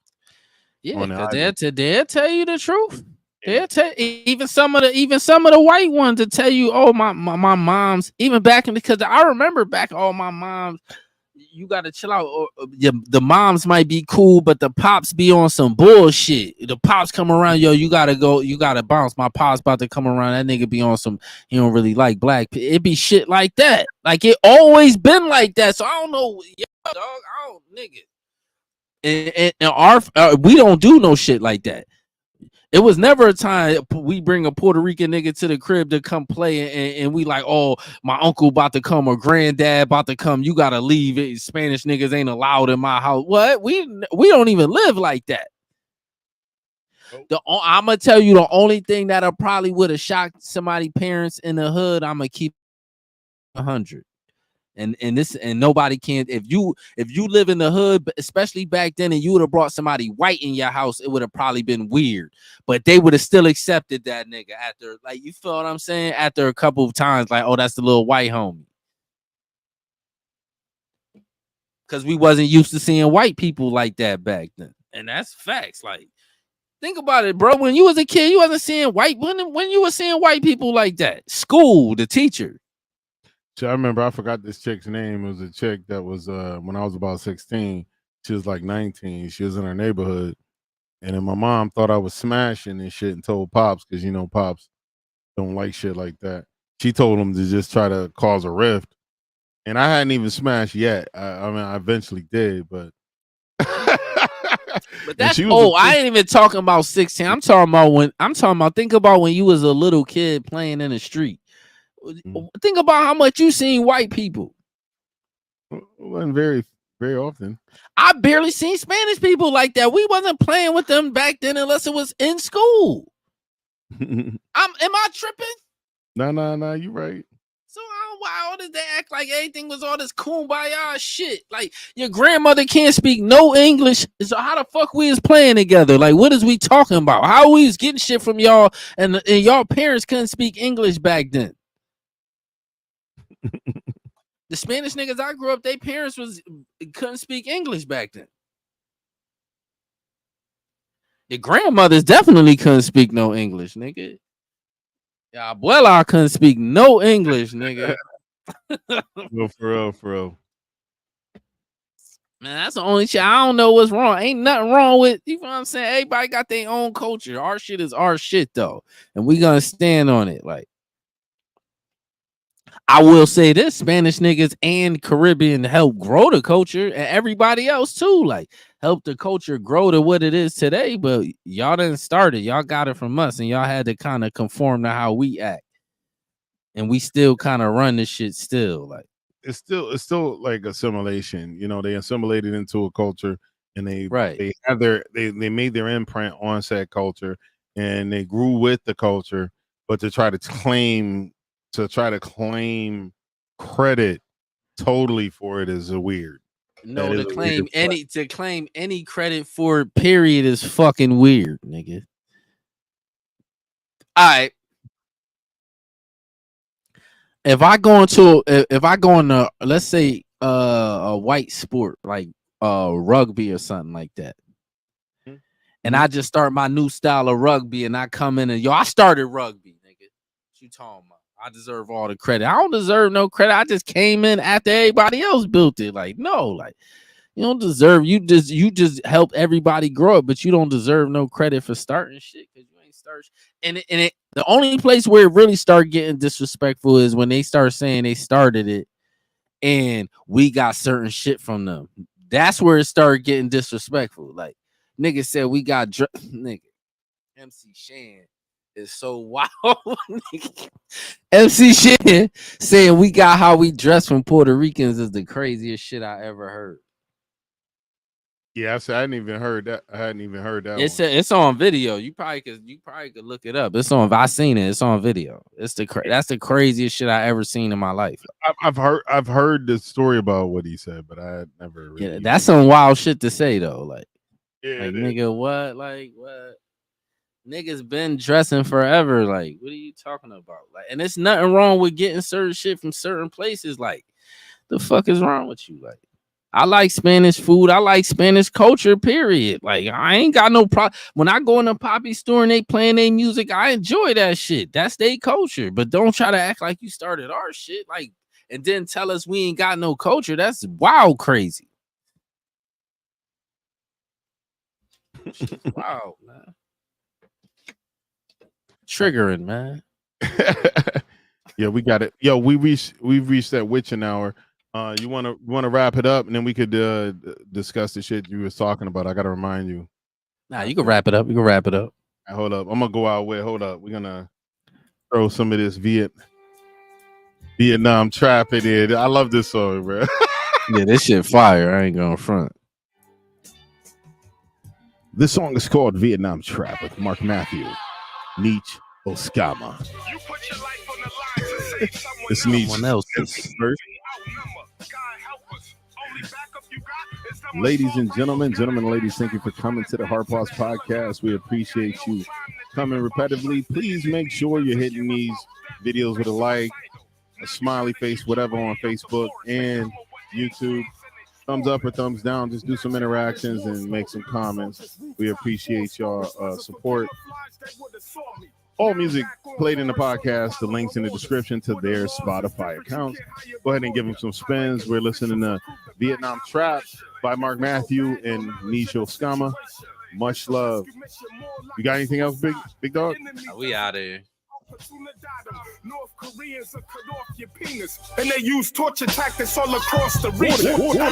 Yeah, because they'll tell you the truth. They'll tell even some of the white ones to tell you, oh, my mom's, even back in, because I remember back, oh, my mom's, you gotta chill out. Or, the moms might be cool, but the pops be on some bullshit. The pops come around, yo, you gotta go, you gotta bounce. My pop's about to come around. That nigga be on some, he don't really like black. It be shit like that. Like, it always been like that. So I don't know. dog. I don't, nigga. And our we don't do no shit like that. It was never a time we bring a Puerto Rican nigga to the crib to come play and we like, oh, my uncle about to come or granddad about to come. You gotta leave it. Spanish niggas ain't allowed in my house. What? We don't even live like that. I'm gonna tell you the only thing that I probably would have shocked somebody parents in the hood. I'm gonna keep 100. And nobody can. If you live in the hood, especially back then, and you would have brought somebody white in your house, it would have probably been weird. But they would have still accepted that nigga after, like, you feel what I'm saying? After a couple of times, like, oh, that's the little white homie. Because we wasn't used to seeing white people like that back then, and that's facts. Like, think about it, bro. When you was a kid, you wasn't seeing white. When you were seeing white people like that, school, the teacher. I remember, I forgot this chick's name. It was a chick that was when I was about 16. She was like 19. She was in her neighborhood, and then my mom thought I was smashing and shit, and told Pops, because you know Pops don't like shit like that. She told him to just try to cause a rift, and I hadn't even smashed yet. I mean, I eventually did, but but that's I ain't even talking about 16. I'm talking about think about when you was a little kid playing in the street. Think about how much you seen white people. Wasn't very, very often. I barely seen Spanish people like that. We wasn't playing with them back then unless it was in school. Am I tripping? No, you right. So why did they act like everything was all this kumbaya shit? Like, your grandmother can't speak no English. So how the fuck we is playing together? Like, what is we talking about? How we was getting shit from y'all and y'all parents couldn't speak English back then? The Spanish niggas I grew up, their parents couldn't speak English back then. Your grandmothers definitely couldn't speak no English, nigga. Your abuela couldn't speak no English, nigga. No, for real. Man, that's the only shit. I don't know what's wrong. Ain't nothing wrong with, you know what I'm saying? Everybody got their own culture. Our shit is our shit, though. And we gonna stand on it. Like, I will say this, Spanish niggas and Caribbean help grow the culture, and everybody else too, like, help the culture grow to what it is today. But y'all didn't start it. Y'all got it from us, and y'all had to kind of conform to how we act. And we still kind of run this shit still. Like, it's still like assimilation. You know, they assimilated into a culture, and they have they made their imprint on said culture, and they grew with the culture. But to try to claim credit totally for it is a weird. No, to claim any credit for it, period, is fucking weird, nigga. All right. If I go into let's say a white sport like rugby or something like that, and I just start my new style of rugby, and I come in and I started rugby, nigga. What you talking about? I deserve all the credit. I don't deserve no credit. I just came in after everybody else built it. Like, no, like, you don't deserve. You just help everybody grow up, but you don't deserve no credit for starting shit because you ain't start. And the only place where it really start getting disrespectful is when they start saying they started it, and we got certain shit from them. That's where it started getting disrespectful. Like, nigga said we got nigga MC Shan. Is so wild. MC Shan saying we got how we dress from Puerto Ricans is the craziest shit I ever heard. Yeah, I hadn't even heard that. It's on video. You probably could look it up. It's on. I seen it. It's on video. That's the craziest shit I ever seen in my life. I've heard the story about what he said, but I had never. Really Yeah, that's some wild shit to say though. Like, yeah, like nigga, what? Like what? Niggas been dressing forever. Like, what are you talking about? Like, and it's nothing wrong with getting certain shit from certain places. Like, the fuck is wrong with you? Like, I like Spanish food. I like Spanish culture, period. Like, I ain't got no problem. When I go in a poppy store and they playing their music, I enjoy that shit. That's their culture. But don't try to act like you started our shit. Like, and then tell us we ain't got no culture. That's wild crazy. Wow, man. Triggering, man. Yeah, we got it. Yo, we've reached that witching hour. You want to wrap it up, and then we could discuss the shit you was talking about. I got to remind you. Nah, you can wrap it up. You can wrap it up. Right, hold up. I'm gonna go out with. Hold up. We're gonna throw some of this Vietnam trap in it. I love this song, bro. Yeah, this shit fire. I ain't going front. This song is called Vietnam Trap with Mark Matthew, Nietzsche Oskama. It's Nietzsche. Someone else's. Ladies and gentlemen, ladies, thank you for coming to the Hard Pause Podcast. We appreciate you coming repetitively. Please make sure you're hitting these videos with a like, a smiley face, whatever on Facebook and YouTube. Thumbs up or thumbs down. Just do some interactions and make some comments. We appreciate your support. All music played in the podcast, the links in the description to their Spotify accounts. Go ahead and give them some spins. We're listening to Vietnam Trap by Mark Matthew and Nietzsche Oskama. Much love. You got anything else, big dog? We out of here. North Koreans will cut off your penis, and they use torture tactics all across the region. Do your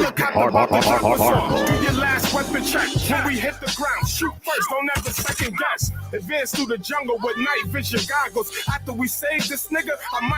last weapon check. When we hit the ground, shoot first, don't ever second guess. Advance through the jungle with night vision goggles. After we save this nigga, I might